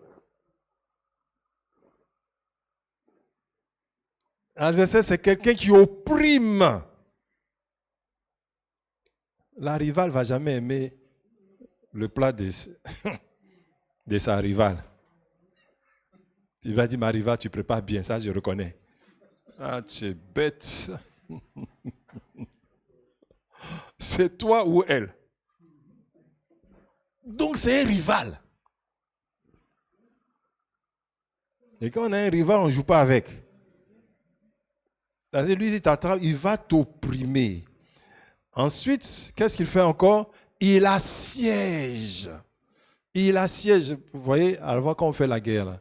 L'adversaire, c'est quelqu'un qui opprime. La rivale ne va jamais aimer le plat de sa rivale. Il va dire, ma rivale, tu prépares bien, ça je reconnais. Ah, tu es bête. C'est toi ou elle. Donc c'est un rival. Et quand on a un rival, on ne joue pas avec. C'est-à-dire, lui, il t'attrape, il va t'opprimer. Ensuite, qu'est-ce qu'il fait encore? Il assiège. Il assiège. Vous voyez, avant quand on fait la guerre, là,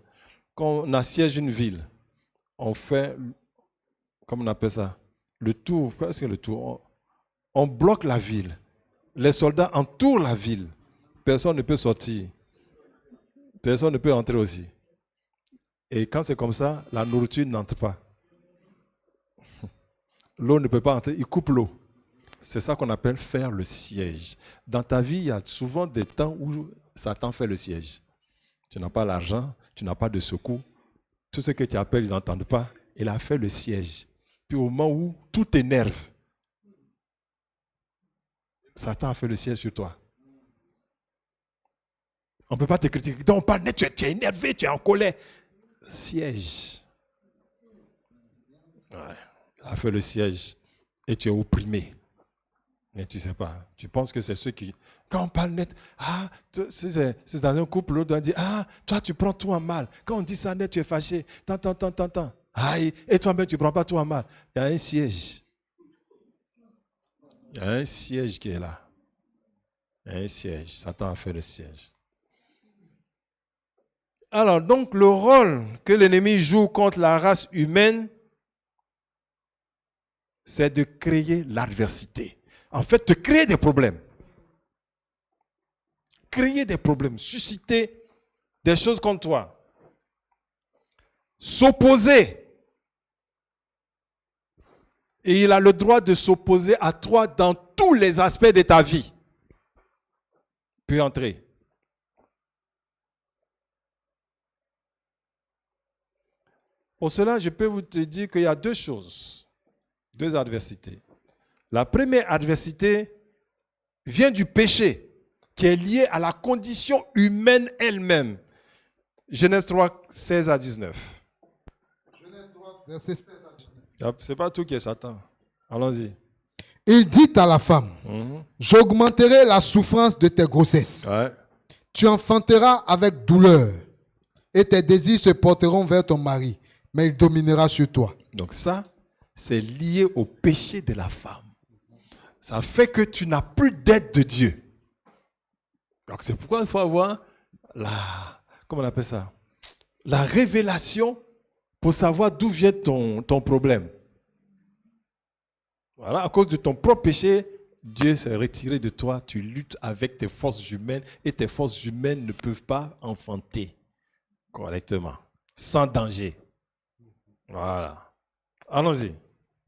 quand on assiège une ville, on fait, comment on appelle ça? Le tour. Qu'est-ce que le tour? On bloque la ville. Les soldats entourent la ville. Personne ne peut sortir. Personne ne peut entrer aussi. Et quand c'est comme ça, la nourriture n'entre pas. L'eau ne peut pas entrer. Il coupe l'eau. C'est ça qu'on appelle faire le siège. Dans ta vie, il y a souvent des temps où Satan fait le siège. Tu n'as pas l'argent, tu n'as pas de secours. Tout ce que tu appelles, ils n'entendent pas. Il a fait le siège. Puis au moment où tout t'énerve, Satan a fait le siège sur toi. On ne peut pas te critiquer. Donc, tu es énervé, tu es en colère. Siège. Ouais. Il a fait le siège et tu es opprimé. Mais tu ne sais pas. Tu penses que c'est ceux qui... Quand on parle net, c'est dans un couple, l'autre doit dire, toi tu prends tout en mal. Quand on dit ça net, tu es fâché. Tant. Aïe, et toi-même, tu ne prends pas tout en mal. Il y a un siège. Il y a un siège qui est là. Il y a un siège. Satan a fait le siège. Alors, donc, le rôle que l'ennemi joue contre la race humaine, c'est de créer l'adversité. En fait, de créer des problèmes. Créer des problèmes, susciter des choses contre toi. S'opposer. Et il a le droit de s'opposer à toi dans tous les aspects de ta vie. Puis entrer. Pour cela, je peux vous dire qu'il y a deux choses, deux adversités. La première adversité vient du péché, qui est lié à la condition humaine elle-même. Genèse 3, 16 à 19. Genèse 3, verset 16 à 19. Ce n'est pas tout qui est Satan. Allons-y. Il dit à la femme, j'augmenterai la souffrance de tes grossesses. Ouais. Tu enfanteras avec douleur et tes désirs se porteront vers ton mari, mais il dominera sur toi. Donc ça, c'est lié au péché de la femme. Ça fait que tu n'as plus d'aide de Dieu. Donc c'est pourquoi il faut avoir comment on appelle ça? La révélation pour savoir d'où vient ton problème. Voilà, à cause de ton propre péché, Dieu s'est retiré de toi, tu luttes avec tes forces humaines et tes forces humaines ne peuvent pas enfanter correctement, sans danger. Voilà. Allons-y.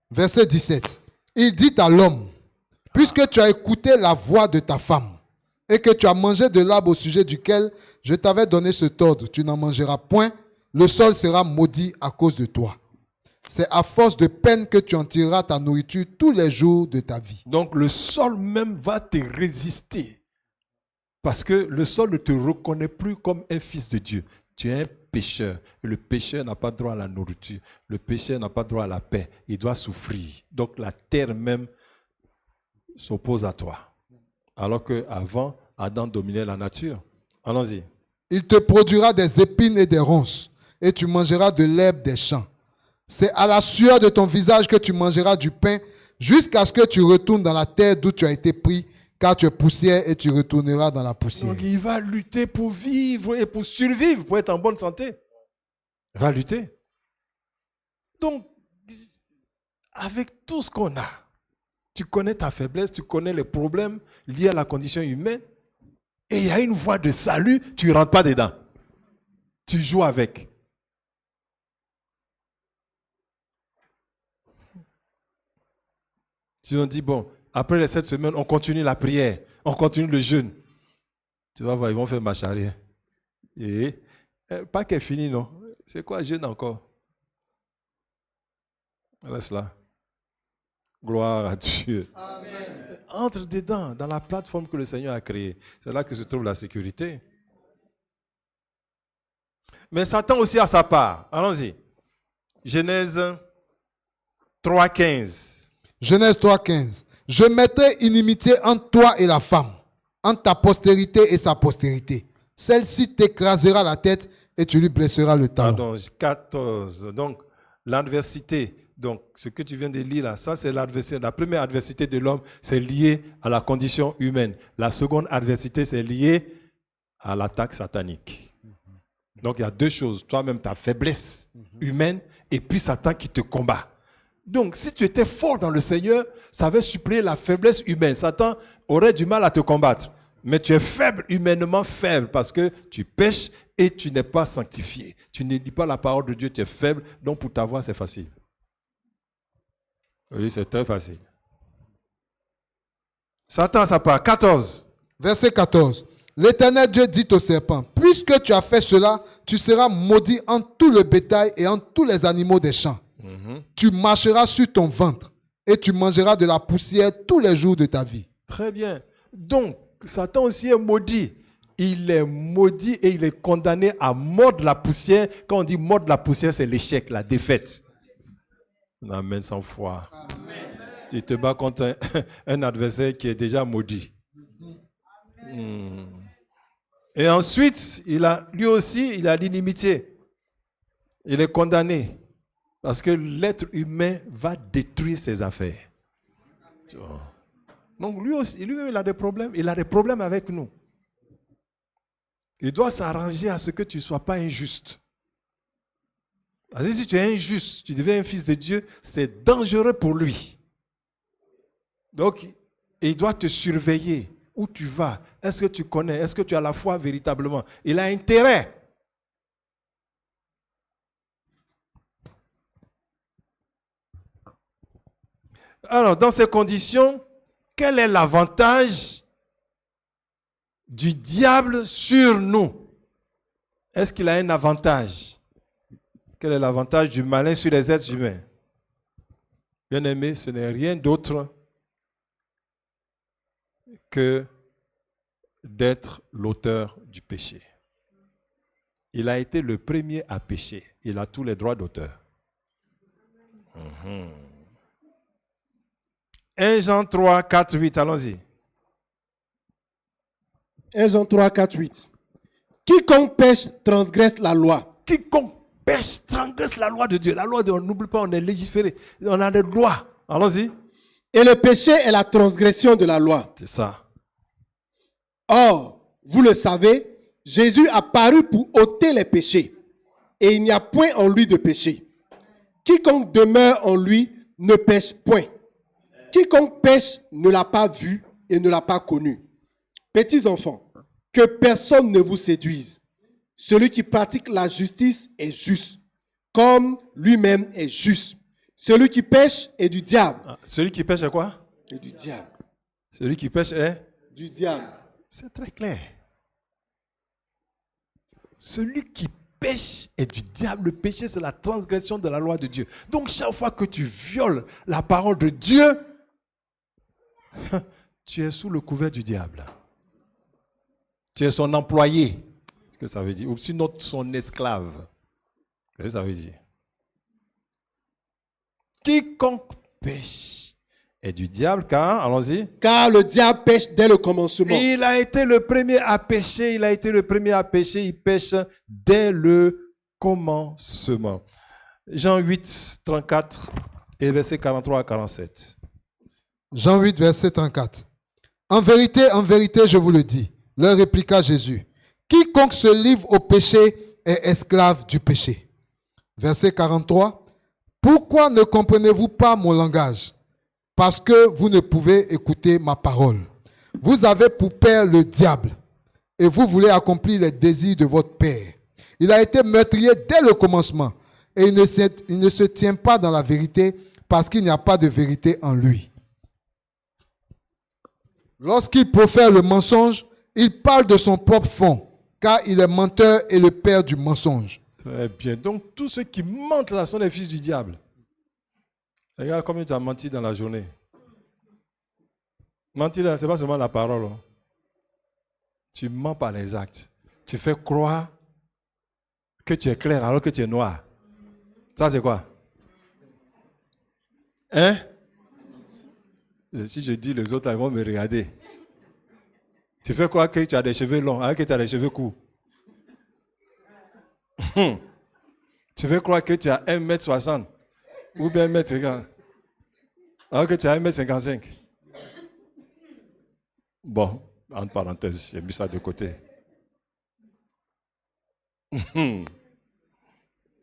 Verset 17. Il dit à l'homme, puisque tu as écouté la voix de ta femme et que tu as mangé de l'arbre au sujet duquel je t'avais donné cet ordre, tu n'en mangeras point, le sol sera maudit à cause de toi. C'est à force de peine que tu en tireras ta nourriture tous les jours de ta vie. Donc le sol même va te résister. Parce que le sol ne te reconnaît plus comme un fils de Dieu. Tu es un pécheur. Et le pécheur n'a pas droit à la nourriture. Le pécheur n'a pas droit à la paix. Il doit souffrir. Donc la terre même s'oppose à toi. Alors qu'avant, Adam dominait la nature. Allons-y. Il te produira des épines et des ronces, et tu mangeras de l'herbe des champs. C'est à la sueur de ton visage que tu mangeras du pain, jusqu'à ce que tu retournes dans la terre d'où tu as été pris, car tu es poussière et tu retourneras dans la poussière. Donc il va lutter pour vivre et pour survivre, pour être en bonne santé. Il va lutter. Donc, avec tout ce qu'on a, tu connais ta faiblesse, tu connais les problèmes liés à la condition humaine, et il y a une voie de salut, tu ne rentres pas dedans. Tu joues avec. Si on dit, bon, après les 7 semaines, on continue la prière, on continue le jeûne. Tu vas voir, ils vont faire marche arrière. Et pas qu'elle finit, non. C'est quoi jeûne encore? Reste là. Gloire à Dieu. Amen. Entre dedans, dans la plateforme que le Seigneur a créée. C'est là que se trouve la sécurité. Mais Satan aussi a sa part. Allons-y. Genèse 3,15. Genèse 3,15. Je mettrai inimitié entre toi et la femme, entre ta postérité et sa postérité. Celle-ci t'écrasera la tête et tu lui blesseras le talon. Pardon, 14. Donc, l'adversité Donc, ce que tu viens de lire là, ça c'est l'adversité. La première adversité de l'homme, c'est lié à la condition humaine. La seconde adversité, c'est lié à l'attaque satanique. Donc, il y a deux choses. Toi-même, ta faiblesse humaine et puis Satan qui te combat. Donc, si tu étais fort dans le Seigneur, ça va suppléer la faiblesse humaine. Satan aurait du mal à te combattre. Mais tu es faible, humainement faible, parce que tu pêches et tu n'es pas sanctifié. Tu ne lis pas la parole de Dieu, tu es faible. Donc, pour t'avoir, c'est facile. Oui, c'est très facile. Satan, ça part. 14. Verset 14. L'Éternel Dieu dit au serpent, puisque tu as fait cela, tu seras maudit en tout le bétail et en tous les animaux des champs. Tu marcheras sur ton ventre et tu mangeras de la poussière tous les jours de ta vie. Très bien. Donc, Satan aussi est maudit. Il est maudit et il est condamné à mordre la poussière. Quand on dit mordre la poussière, c'est l'échec, la défaite. Amen, sans foi. Amen. Tu te bats contre un adversaire qui est déjà maudit. Et ensuite, lui aussi, il a l'inimitié. Il est condamné. Parce que l'être humain va détruire ses affaires. Donc lui-même, il a des problèmes. Il a des problèmes avec nous. Il doit s'arranger à ce que tu ne sois pas injuste. Parce que si tu es injuste, tu deviens un fils de Dieu, c'est dangereux pour lui. Donc, il doit te surveiller. Où tu vas? Est-ce que tu connais? Est-ce que tu as la foi véritablement? Il a intérêt. Alors, dans ces conditions, quel est l'avantage du diable sur nous? Est-ce qu'il a un avantage? Quel est l'avantage du malin sur les êtres humains? Bien-aimé, ce n'est rien d'autre que d'être l'auteur du péché. Il a été le premier à pécher. Il a tous les droits d'auteur. 1 Jean 3, 4, 8, allons-y. 1 Jean 3, 4, 8. Quiconque pêche transgresse la loi. Quiconque pêche transgresse la loi de Dieu. La loi de Dieu, on n'oublie pas, on est légiféré. On a des lois. Allons-y. Et le péché est la transgression de la loi. C'est ça. Or, vous le savez, Jésus a paru pour ôter les péchés. Et il n'y a point en lui de péché. Quiconque demeure en lui ne pêche point. Quiconque pêche ne l'a pas vu et ne l'a pas connu. Petits enfants, que personne ne vous séduise. Celui qui pratique la justice est juste, comme lui-même est juste. Celui qui pêche est du diable. Celui qui pêche est quoi? Est du diable. Celui qui pêche est? Du diable. C'est très clair. Celui qui pêche est du diable. Le péché, c'est la transgression de la loi de Dieu. Donc, chaque fois que tu violes la parole de Dieu, tu es sous le couvert du diable. Tu es son employé. C'est ce que ça veut dire. Ou sinon, son esclave. C'est ce que ça veut dire. Quiconque pêche est du diable, car, allons-y. Car le diable pêche dès le commencement. Il a été le premier à pécher, il a été le premier à pécher, il pêche dès le commencement. Jean 8, 34 et versets 43 à 47. Jean 8, verset 34. En vérité, je vous le dis, leur répliqua Jésus, quiconque se livre au péché est esclave du péché. Verset 43. Pourquoi ne comprenez-vous pas mon langage? Parce que vous ne pouvez écouter ma parole. Vous avez pour père le diable et vous voulez accomplir les désirs de votre père. Il a été meurtrier dès le commencement et il ne se tient pas dans la vérité parce qu'il n'y a pas de vérité en lui. Lorsqu'il profère le mensonge, il parle de son propre fond, car il est menteur et le père du mensonge. Très bien. Donc, tous ceux qui mentent là sont les fils du diable. Regarde combien tu as menti dans la journée. Mentir là, ce n'est pas seulement la parole. Hein. Tu mens par les actes. Tu fais croire que tu es clair alors que tu es noir. Ça, c'est quoi? Hein? Si je dis les autres, ils vont me regarder. Tu fais croire que tu as des cheveux longs alors que tu as des cheveux courts. Tu fais croire que tu as 1,60 m Ou bien 1m50. Alors que tu as 1m55. Bon, entre parenthèses, j'ai mis ça de côté.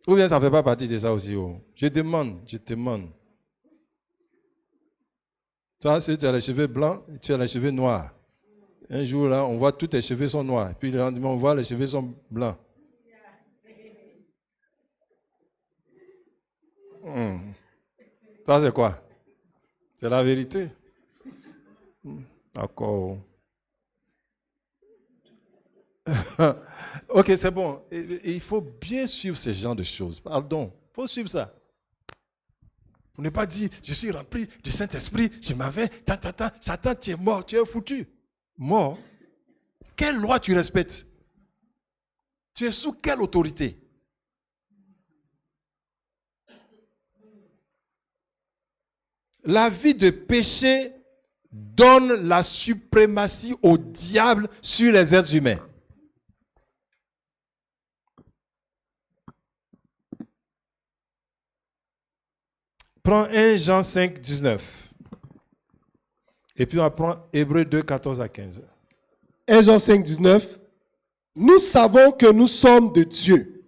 Ou bien ça ne fait pas partie de ça aussi. Oh. Je demande. Toi, si tu as les cheveux blancs, tu as les cheveux noirs. Un jour, là, on voit tous tes cheveux sont noirs. Puis le lendemain, on voit les cheveux sont blancs. Ça, c'est quoi? C'est la vérité. D'accord. Ok, c'est bon. Et il faut bien suivre ce genre de choses. Pardon. Il faut suivre ça. Vous ne pas dire, je suis rempli du Saint-Esprit, je m'avais, Satan, tu es mort, tu es foutu. Mort? Quelle loi tu respectes? Tu es sous quelle autorité? La vie de péché donne la suprématie au diable sur les êtres humains. Prends 1 Jean 5, 19. Et puis on prend Hébreux 2, 14 à 15. 1 Jean 5, 19. Nous savons que nous sommes de Dieu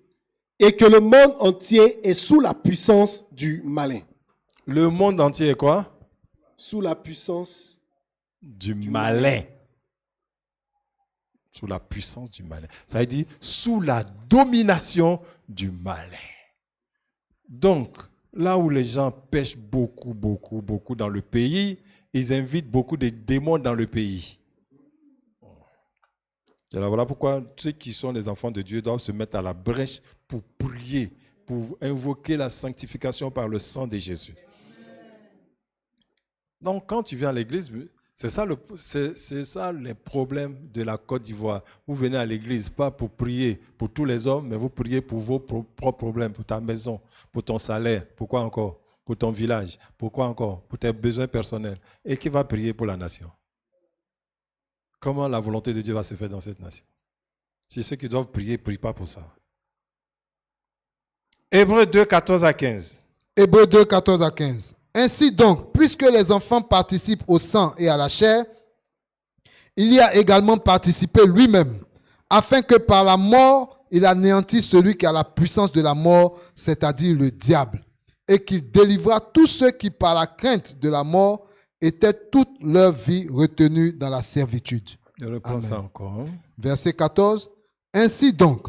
et que le monde entier est sous la puissance du malin. Le monde entier est quoi? Sous la puissance du malin. Sous la puissance du malin. Ça veut dire sous la domination du malin. Donc, là où les gens pêchent beaucoup dans le pays, ils invitent beaucoup de démons dans le pays. Alors voilà pourquoi ceux qui sont les enfants de Dieu doivent se mettre à la brèche pour prier, pour invoquer la sanctification par le sang de Jésus. Donc quand tu viens à l'église, c'est ça les problèmes de la Côte d'Ivoire. Vous venez à l'église pas pour prier pour tous les hommes, mais vous priez pour vos propres problèmes, pour ta maison, pour ton salaire. Pourquoi encore? Pour ton village. Pourquoi encore? Pour tes besoins personnels. Et qui va prier pour la nation? Comment la volonté de Dieu va se faire dans cette nation? Si ceux qui doivent prier ne prient pas pour ça. Hébreux 2, 14 à 15. Hébreux 2, 14 à 15. Ainsi donc, puisque les enfants participent au sang et à la chair, il y a également participé lui-même, afin que par la mort, il anéantisse celui qui a la puissance de la mort, c'est-à-dire le diable, et qu'il délivra tous ceux qui, par la crainte de la mort, étaient toute leur vie retenus dans la servitude. Je reprends ça encore. Verset 14. Ainsi donc,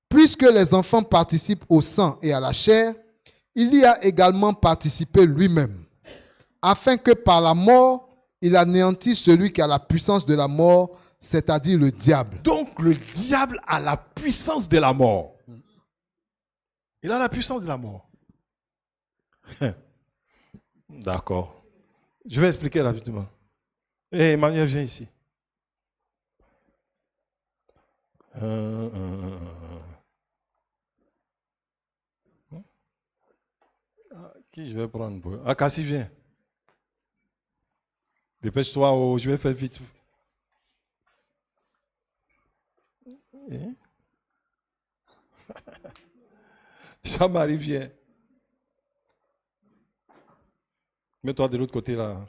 puisque les enfants participent au sang et à la chair, il y a également participé lui-même, afin que par la mort, il anéantisse celui qui a la puissance de la mort, c'est-à-dire le diable. Donc le diable a la puissance de la mort. Il a la puissance de la mort. D'accord. Je vais expliquer rapidement. Emmanuel, viens ici. Qui je vais prendre pour... Ah, Cassie, viens. Dépêche-toi, je vais faire vite. Jean-Marie, viens. Mets-toi de l'autre côté là.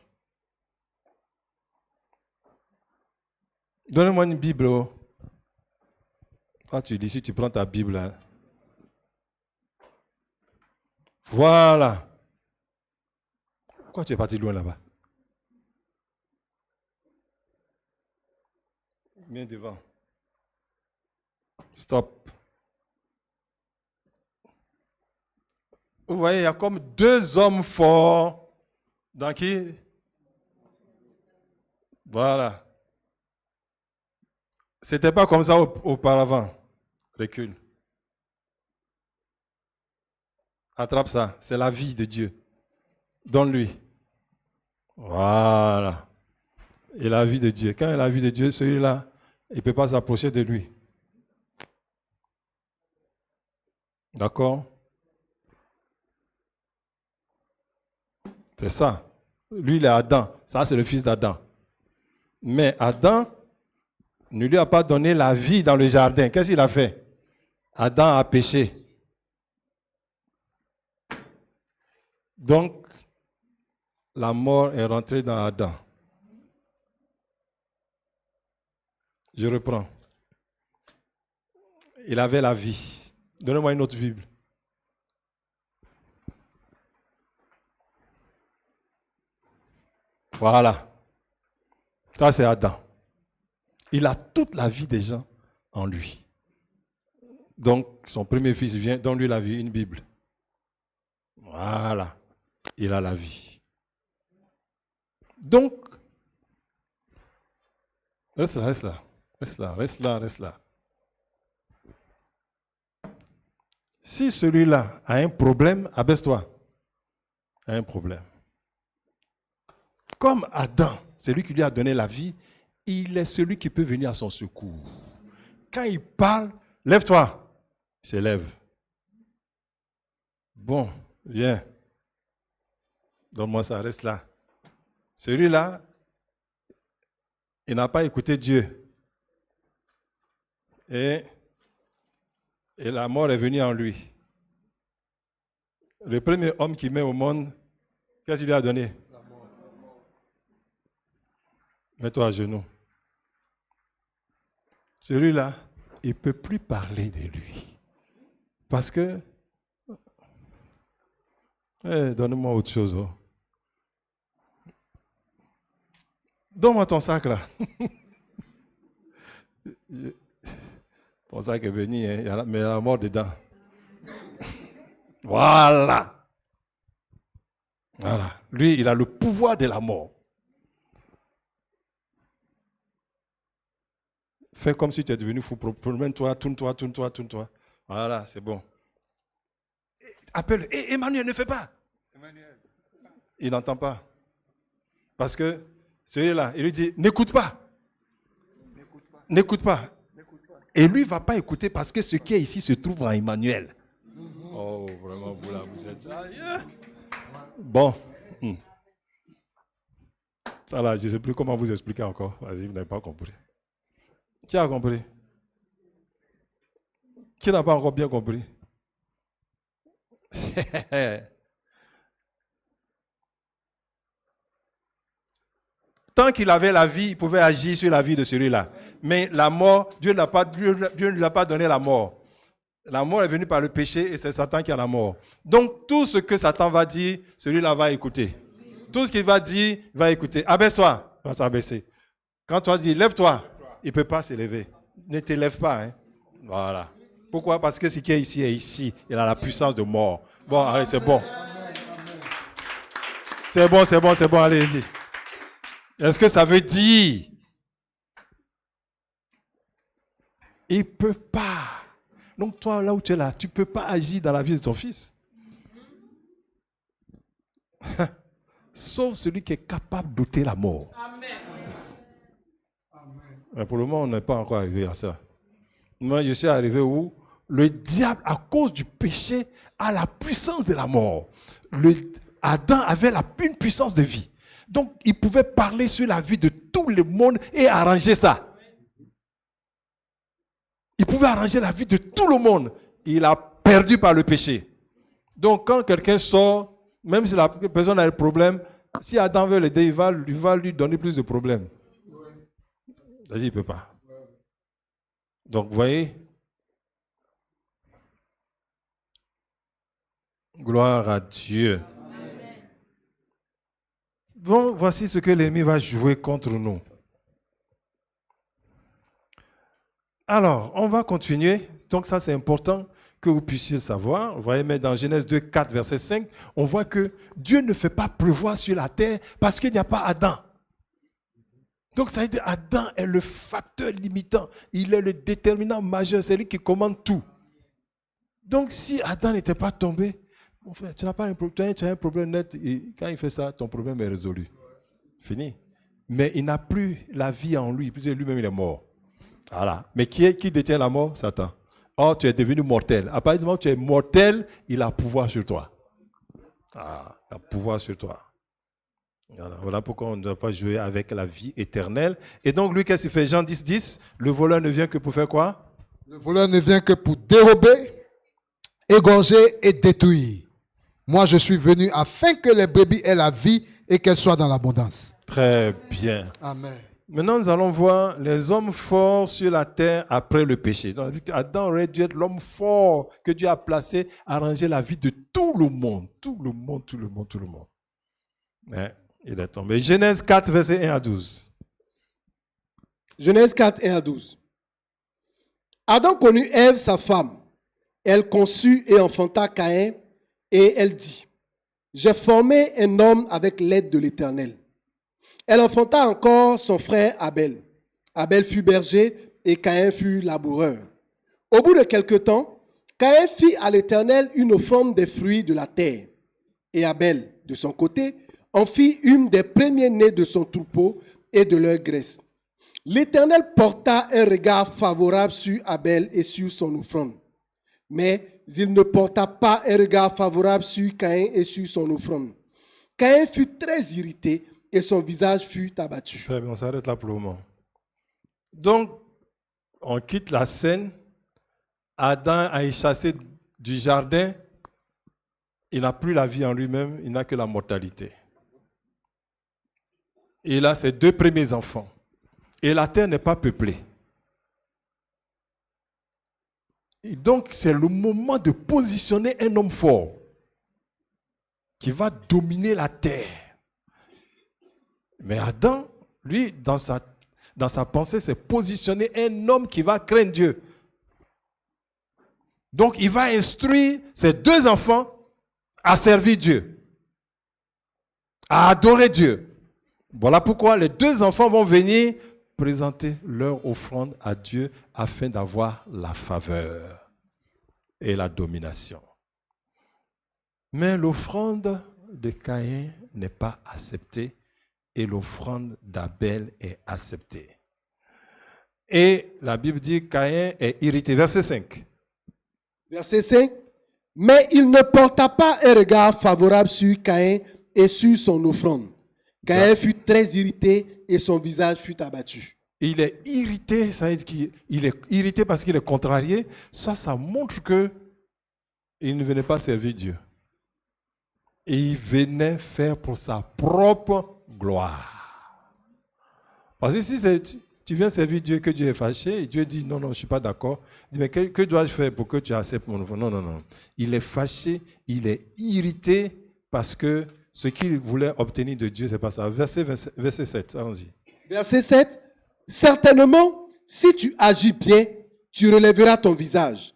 Donne-moi une Bible. Oh. Quand tu lis, si tu prends ta Bible là. Voilà. Pourquoi tu es parti loin là-bas? Viens devant. Stop. Vous voyez, il y a comme deux hommes forts. Dans qui? Voilà. C'était pas comme ça auparavant. Recule. Attrape ça. C'est la vie de Dieu. Donne-lui. Voilà. Et la vie de Dieu. Quand il a la vie de Dieu, celui-là, il ne peut pas s'approcher de lui. D'accord? C'est ça. Lui, il est Adam. Ça, c'est le fils d'Adam. Mais Adam ne lui a pas donné la vie dans le jardin. Qu'est-ce qu'il a fait? Adam a péché. Donc, la mort est rentrée dans Adam. Je reprends. Il avait la vie. Donnez-moi une autre Bible. Voilà. Ça, c'est Adam. Il a toute la vie des gens en lui. Donc, son premier fils vient, donne-lui la vie, une Bible. Voilà. Il a la vie. Donc, reste là. Si celui-là a un problème, abaisse-toi. A un problème. Comme Adam, c'est lui qui lui a donné la vie, il est celui qui peut venir à son secours. Quand il parle, lève-toi. Il se lève. Bon, viens. Donne-moi ça, reste là. Celui-là, il n'a pas écouté Dieu. Et la mort est venue en lui. Le premier homme qui met au monde, qu'est-ce qu'il lui a donné? La mort. Mets-toi à genoux. Celui-là, il ne peut plus parler de lui. Parce que, donne-moi autre chose. Oh. Donne-moi ton sac là. Ton sac est venu, hein, mais il y a la mort dedans. Voilà. Voilà. Lui, il a le pouvoir de la mort. Fais comme si tu es devenu fou. Promène-toi, tourne-toi. Voilà, c'est bon. Appelle. Emmanuel, ne fais pas. Emmanuel. Il n'entend pas. Parce que celui-là, il lui dit, n'écoute pas. N'écoute pas. Et lui ne va pas écouter parce que ce qui est ici se trouve en Emmanuel. Oh, vraiment, vous là, vous êtes... Bon. Ça là, je ne sais plus comment vous expliquer encore. Vas-y, vous n'avez pas compris. Qui a compris? Qui n'a pas encore bien compris? Tant qu'il avait la vie, il pouvait agir sur la vie de celui-là. Mais la mort, Dieu ne lui a pas donné la mort. La mort est venue par le péché et c'est Satan qui a la mort. Donc, tout ce que Satan va dire, celui-là va écouter. Tout ce qu'il va dire, il va écouter. Abaisse-toi, il va s'abaisser. Quand toi dis, lève-toi, il ne peut pas se lever. Ne te lève pas. Hein. Voilà. Pourquoi? Parce que ce qui est ici est ici. Il a la puissance de mort. Bon, allez, c'est bon. C'est bon, allez-y. Est-ce que ça veut dire? Il ne peut pas. Donc toi, là où tu es là, tu ne peux pas agir dans la vie de ton fils. Sauf celui qui est capable d'ôter la mort. Amen. Mais pour le moment, on n'est pas encore arrivé à ça. Moi, je suis arrivé où le diable, à cause du péché, a la puissance de la mort. Adam avait une puissance de vie. Donc, il pouvait parler sur la vie de tout le monde et arranger ça. Il pouvait arranger la vie de tout le monde. Il a perdu par le péché. Donc, quand quelqu'un sort, même si la personne a un problème, si Adam veut l'aider, il va lui donner plus de problèmes. Vas-y, il ne peut pas. Donc, vous voyez, gloire à Dieu. Bon, voici ce que l'ennemi va jouer contre nous. Alors, on va continuer. Donc ça, c'est important que vous puissiez savoir. Vous voyez, mais dans Genèse 2, 4, verset 5, on voit que Dieu ne fait pas pleuvoir sur la terre parce qu'il n'y a pas Adam. Donc ça veut dire Adam est le facteur limitant. Il est le déterminant majeur. C'est lui qui commande tout. Donc si Adam n'était pas tombé, en fait, tu n'as pas un problème, tu as un problème net. Et quand il fait ça, ton problème est résolu. Fini. Mais il n'a plus la vie en lui. Lui-même, il est mort. Voilà. Mais qui détient la mort? Satan. Oh, tu es devenu mortel. À partir du moment où tu es mortel, il a pouvoir sur toi. Ah, il a pouvoir sur toi. Voilà pourquoi on ne doit pas jouer avec la vie éternelle. Et donc, lui, qu'est-ce qu'il fait? Jean 10, 10. Le voleur ne vient que pour faire quoi? Le voleur ne vient que pour dérober, égorger et détruire. Moi, je suis venu afin que les brebis aient la vie et qu'elles soient dans l'abondance. Très bien. Amen. Maintenant, nous allons voir les hommes forts sur la terre après le péché. Donc, Adam aurait dû être l'homme fort que Dieu a placé à arranger la vie de tout le monde. Tout le monde, tout le monde, tout le monde. Mais il est tombé. Genèse 4, versets 1 à 12. Genèse 4, 1 à 12. Adam connut Ève, sa femme. Elle conçut et enfanta Caïn, et elle dit, j'ai formé un homme avec l'aide de l'Éternel. Elle enfanta encore son frère Abel. Abel fut berger et Caïn fut laboureur. Au bout de quelque temps, Caïn fit à l'Éternel une offrande des fruits de la terre. Et Abel, de son côté, en fit une des premiers-nés de son troupeau et de leur graisse. L'Éternel porta un regard favorable sur Abel et sur son offrande. Mais il ne porta pas un regard favorable sur Caïn et sur son offrande. Caïn fut très irrité et son visage fut abattu. Très bien, on s'arrête là pour le moment. Donc, on quitte la scène. Adam a été chassé du jardin. Il n'a plus la vie en lui-même, il n'a que la mortalité. Il a ses 2 premiers enfants. Et la terre n'est pas peuplée. Et donc, c'est le moment de positionner un homme fort qui va dominer la terre. Mais Adam, lui, dans sa pensée, c'est positionner un homme qui va craindre Dieu. Donc, il va instruire ses 2 enfants à servir Dieu, à adorer Dieu. Voilà pourquoi les 2 enfants vont venir présenter leur offrande à Dieu afin d'avoir la faveur et la domination. Mais l'offrande de Caïn n'est pas acceptée et l'offrande d'Abel est acceptée. Et la Bible dit que Caïn est irrité. Verset 5. Verset 5. Mais il ne porta pas un regard favorable sur Caïn et sur son offrande. Caïn fut très irrité et son visage fut abattu. Il est irrité, ça veut dire qu'il est irrité parce qu'il est contrarié. Ça montre que il ne venait pas servir Dieu. Et il venait faire pour sa propre gloire. Parce que si tu viens servir Dieu, que Dieu est fâché, et Dieu dit non, je ne suis pas d'accord. Il dit mais que dois-je faire pour que tu acceptes mon offrande? Non. Il est fâché, il est irrité parce que ce qu'il voulait obtenir de Dieu, ce n'est pas ça. Verset 7, allons-y. Verset 7. Certainement, si tu agis bien, tu relèveras ton visage.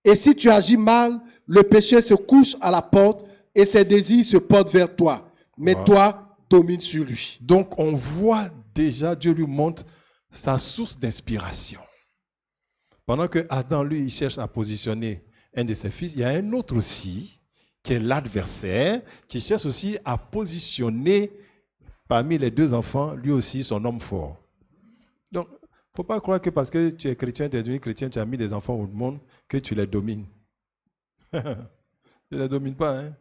Et si tu agis mal, le péché se couche à la porte et ses désirs se portent vers toi. Mais toi, domine sur lui. Donc, on voit déjà, Dieu lui montre sa source d'inspiration. Pendant que Adam, lui, il cherche à positionner un de ses fils, il y a un autre aussi, qui est l'adversaire, qui cherche aussi à positionner parmi les 2 enfants, lui aussi, son homme fort. Donc, il ne faut pas croire que parce que tu es chrétien, tu es devenu chrétien, tu as mis des enfants au monde, que tu les domines. Tu ne les domines pas, hein?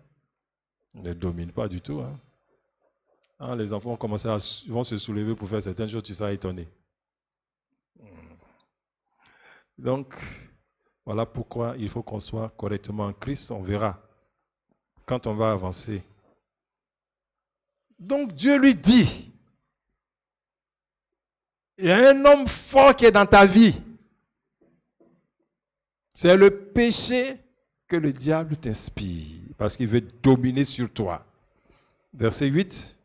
Tu ne les domines pas du tout, hein? Ah, les enfants vont se soulever pour faire certaines choses, tu seras étonné. Donc, voilà pourquoi il faut qu'on soit correctement en Christ, on verra quand on va avancer. Donc, Dieu lui dit, il y a un homme fort qui est dans ta vie. C'est le péché que le diable t'inspire, parce qu'il veut dominer sur toi. Verset 8.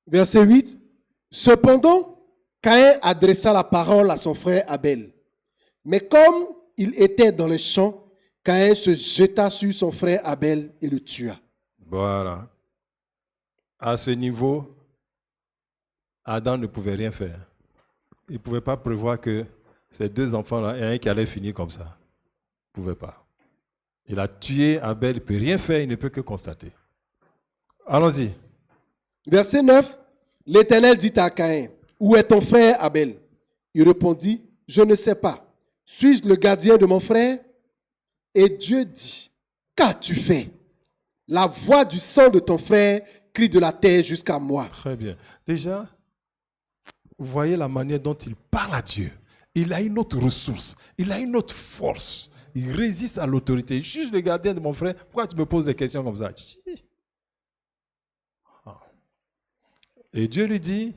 Verset 8. Cependant, Caïn adressa la parole à son frère Abel. Mais comme il était dans le champ, Caïn se jeta sur son frère Abel et le tua. Voilà. À ce niveau, Adam ne pouvait rien faire. Il ne pouvait pas prévoir que ces 2 enfants-là, il y en a un qui allait finir comme ça. Il ne pouvait pas. Il a tué Abel, il ne peut rien faire, il ne peut que constater. Allons-y. Verset 9. L'Éternel dit à Caïn, où est ton frère Abel? Il répondit, je ne sais pas. Suis-je le gardien de mon frère? Et Dieu dit, qu'as-tu fait? La voix du sang de ton frère crie de la terre jusqu'à moi. Très bien. Déjà, vous voyez la manière dont il parle à Dieu. Il a une autre ressource, il a une autre force. Il résiste à l'autorité. Je suis le gardien de mon frère. Pourquoi tu me poses des questions comme ça? Et Dieu lui dit,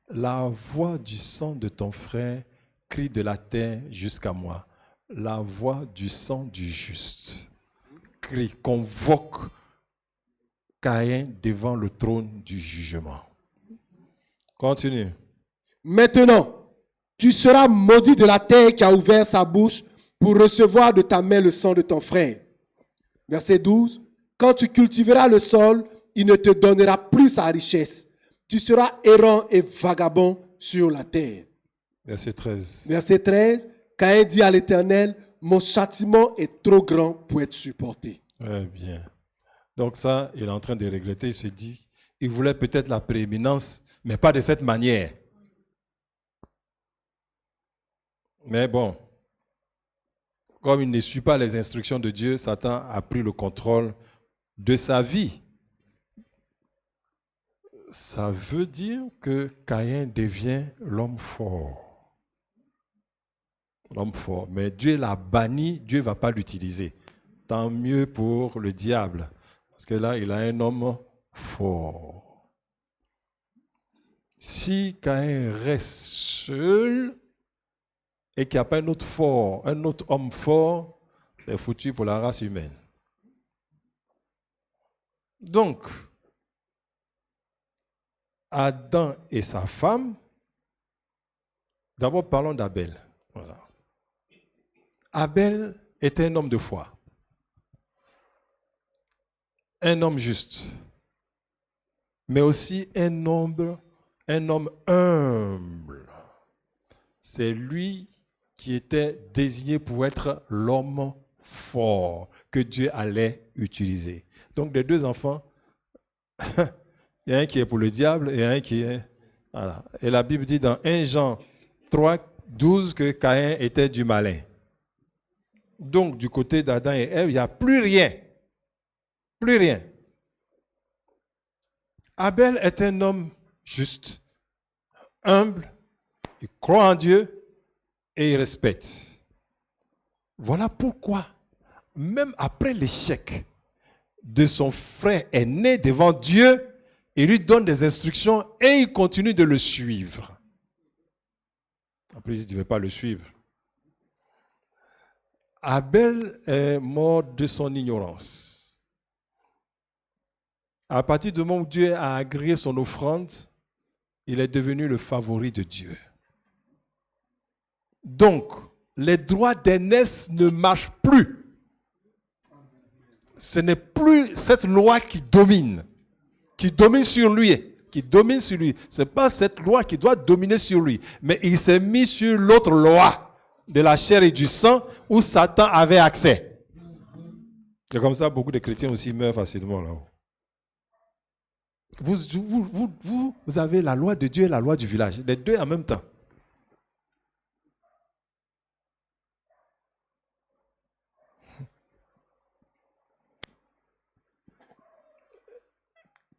la voix du sang de ton frère crie de la terre jusqu'à moi. La voix du sang du juste crie, convoque Caïn devant le trône du jugement. Continue. Maintenant, tu seras maudit de la terre qui a ouvert sa bouche pour recevoir de ta main le sang de ton frère. Verset 12. Quand tu cultiveras le sol, il ne te donnera plus sa richesse. Tu seras errant et vagabond sur la terre. Verset 13. Verset 13. Caïn dit à l'Éternel, mon châtiment est trop grand pour être supporté. Très bien. Donc ça, il est en train de regretter. Il se dit, il voulait peut-être la prééminence, mais pas de cette manière. Mais bon, comme il ne suit pas les instructions de Dieu, Satan a pris le contrôle de sa vie. Ça veut dire que Caïn devient l'homme fort. L'homme fort. Mais Dieu l'a banni, Dieu ne va pas l'utiliser. Tant mieux pour le diable. Parce que là, il a un homme fort. Si Caïn reste seul et qu'il n'y a pas un autre fort, un autre homme fort, c'est foutu pour la race humaine. Donc, Adam et sa femme, d'abord parlons d'Abel. Voilà. Abel était un homme de foi. Un homme juste. Mais aussi un homme humble. C'est lui qui était désigné pour être l'homme fort que Dieu allait utiliser. Donc, les deux enfants, il y a un qui est pour le diable et un qui est... Voilà. Et la Bible dit dans 1 Jean 3, 12 que Caïn était du malin. Donc, du côté d'Adam et Ève, il n'y a plus rien. Plus rien. Abel est un homme juste, humble, il croit en Dieu et il respecte. Voilà pourquoi, même après l'échec de son frère aîné devant Dieu, il lui donne des instructions et il continue de le suivre. Après, il ne veut pas le suivre. Abel est mort de son ignorance. À partir du moment où Dieu a agréé son offrande, il est devenu le favori de Dieu. Donc, les droits d'aînesse ne marchent plus. Ce n'est plus cette loi qui domine sur lui. Ce n'est pas cette loi qui doit dominer sur lui. Mais il s'est mis sur l'autre loi de la chair et du sang où Satan avait accès. C'est comme ça beaucoup de chrétiens aussi meurent facilement là-haut. Vous avez la loi de Dieu et la loi du village, les deux en même temps.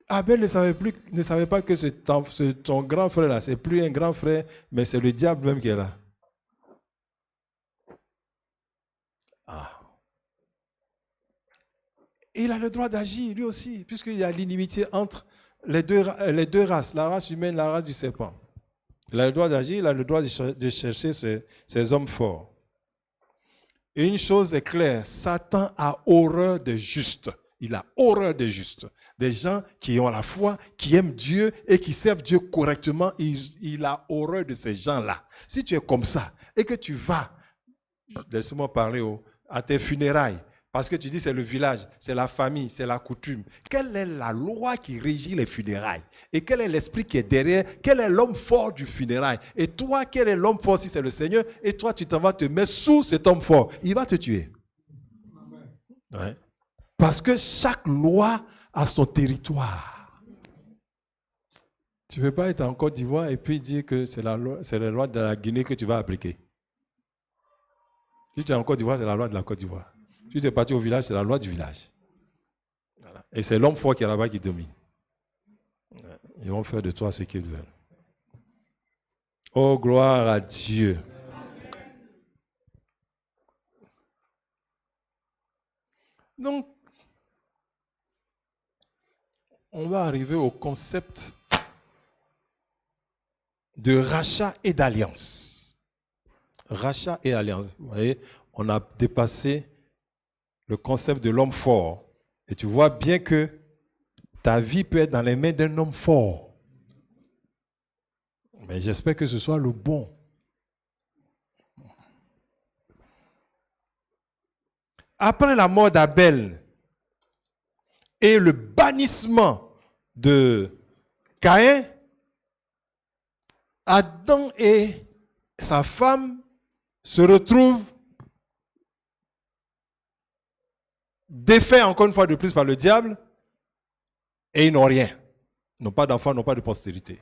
Abel ne savait pas que ton grand frère là, c'est plus un grand frère, mais c'est le diable même qui est là. Et il a le droit d'agir lui aussi, puisqu'il y a l'inimitié entre les deux races, la race humaine et la race du serpent. Il a le droit d'agir, il a le droit de chercher ces hommes forts. Et une chose est claire, Satan a horreur des justes. Il a horreur des justes. Des gens qui ont la foi, qui aiment Dieu et qui servent Dieu correctement. Il a horreur de ces gens-là. Si tu es comme ça et que tu vas, laisse-moi parler à tes funérailles, parce que tu dis c'est le village, c'est la famille, c'est la coutume. Quelle est la loi qui régit les funérailles? Et quel est l'esprit qui est derrière? Quel est l'homme fort du funérail? Et toi, quel est l'homme fort si c'est le Seigneur? Et toi, tu t'en vas te mettre sous cet homme fort. Il va te tuer. Ouais. Parce que chaque loi a son territoire. Tu ne peux pas être en Côte d'Ivoire et puis dire que c'est la loi de la Guinée que tu vas appliquer. Si tu es en Côte d'Ivoire, c'est la loi de la Côte d'Ivoire. Si tu es parti au village, c'est la loi du village. Voilà. Et c'est l'homme fort qui est là-bas qui domine. Ils vont faire de toi ce qu'ils veulent. Oh, gloire à Dieu. Donc, on va arriver au concept de rachat et d'alliance. Rachat et alliance. Vous voyez, on a dépassé le concept de l'homme fort. Et tu vois bien que ta vie peut être dans les mains d'un homme fort. Mais j'espère que ce soit le bon. Après la mort d'Abel et le bannissement de Caïn, Adam et sa femme se retrouvent défaits encore une fois de plus par le diable et ils n'ont rien. Ils n'ont pas d'enfants, n'ont pas de postérité.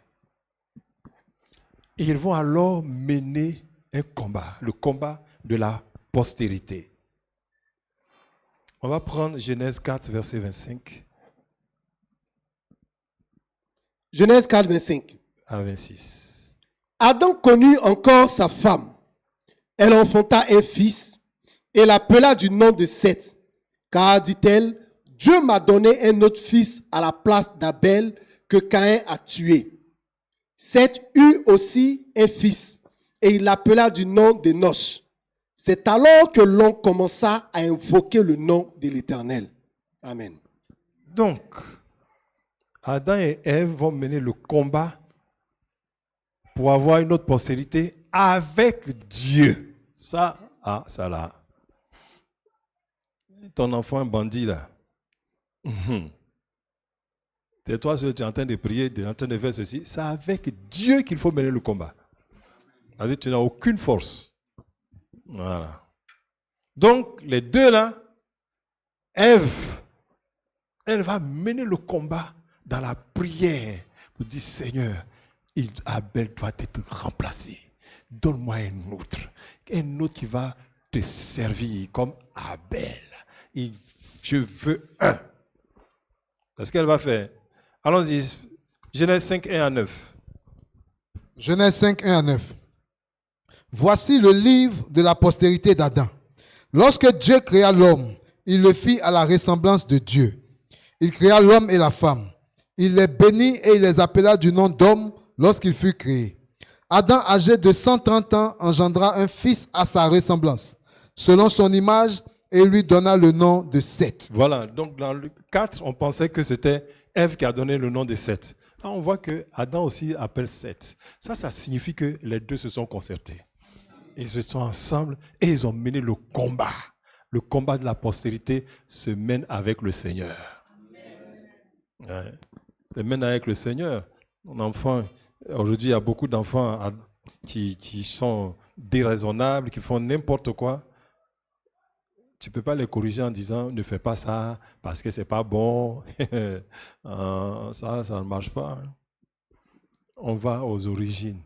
Et ils vont alors mener un combat, le combat de la postérité. On va prendre Genèse 4, verset 25 Genèse 4, 25. à 26. Adam connut encore sa femme. Elle enfanta un fils et l'appela du nom de Seth. Car, dit-elle, Dieu m'a donné un autre fils à la place d'Abel que Caïn a tué. Seth eut aussi un fils et il l'appela du nom d'Enoch. C'est alors que l'on commença à invoquer le nom de l'Éternel. Amen. Donc, Adam et Ève vont mener le combat pour avoir une autre postérité avec Dieu. Ça là. Ton enfant un bandit là. C'est toi, tu es en train de prier, tu es en train de faire ceci. C'est avec Dieu qu'il faut mener le combat. C'est-à-dire que tu n'as aucune force. Voilà. Donc, les deux là, Ève, elle va mener le combat dans la prière pour dire, Seigneur, Abel doit être remplacé. Donne-moi un autre qui va te servir comme Abel. Je veux un. C'est ce qu'elle va faire. Allons-y, Genèse 5, 1 à 9. Genèse 5, 1 à 9. Voici le livre de la postérité d'Adam. Lorsque Dieu créa l'homme, il le fit à la ressemblance de Dieu. Il créa l'homme et la femme. Il les bénit et il les appela du nom d'homme lorsqu'il fut créé. Adam, âgé de 130 ans, engendra un fils à sa ressemblance, selon son image, et lui donna le nom de Seth. Voilà, donc dans le 4, on pensait que c'était Ève qui a donné le nom de Seth. Là, on voit que Adam aussi appelle Seth. Ça signifie que les deux se sont concertés. Ils se sont ensemble et ils ont mené le combat. Le combat de la postérité se mène avec le Seigneur. Ouais. Se mène avec le Seigneur. Mon enfant, aujourd'hui, il y a beaucoup d'enfants qui sont déraisonnables, qui font n'importe quoi. Tu ne peux pas les corriger en disant ne fais pas ça parce que ce n'est pas bon. Ça ne marche pas. On va aux origines.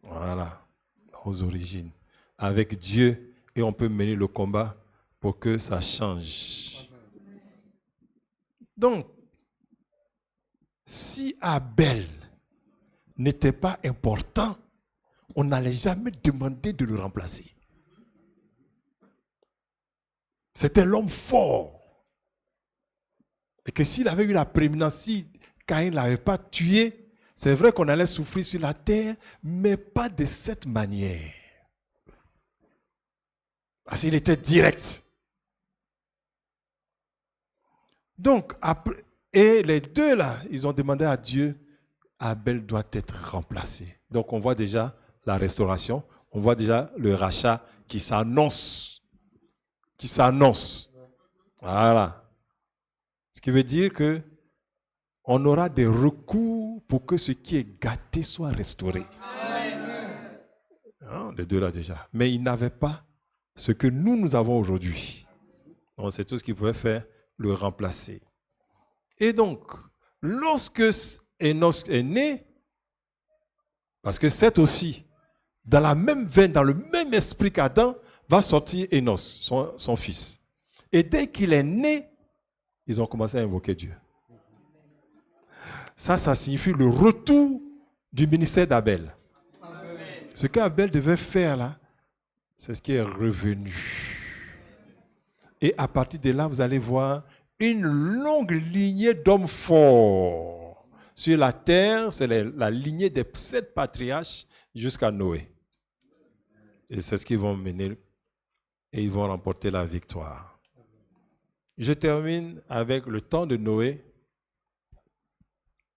Voilà, aux origines. Avec Dieu, et on peut mener le combat pour que ça change. Donc, si Abel n'était pas important, on n'allait jamais demander de le remplacer. C'était l'homme fort. Et que s'il avait eu la prééminence, si Caïn ne l'avait pas tué, c'est vrai qu'on allait souffrir sur la terre, mais pas de cette manière. Parce qu'il était direct. Donc, après, et les deux là, ils ont demandé à Dieu, Abel doit être remplacé. Donc, on voit déjà la restauration, on voit déjà le rachat qui s'annonce. Voilà. Ce qui veut dire que on aura des recours pour que ce qui est gâté soit restauré. Hein, les deux là déjà. Mais ils n'avaient pas ce que nous avons aujourd'hui. Donc c'est tout ce qu'ils pouvaient faire, le remplacer. Et donc, lorsque Enoch est né, parce que c'est aussi, dans la même veine, dans le même esprit qu'Adam, va sortir Enoch, son fils. Et dès qu'il est né, ils ont commencé à invoquer Dieu. Ça signifie le retour du ministère d'Abel. Ce qu'Abel devait faire là, c'est ce qui est revenu. Et à partir de là, vous allez voir une longue lignée d'hommes forts. Sur la terre, c'est la lignée des 7 patriarches jusqu'à Noé. Et c'est ce qu'ils vont mener et ils vont remporter la victoire. Je termine avec le temps de Noé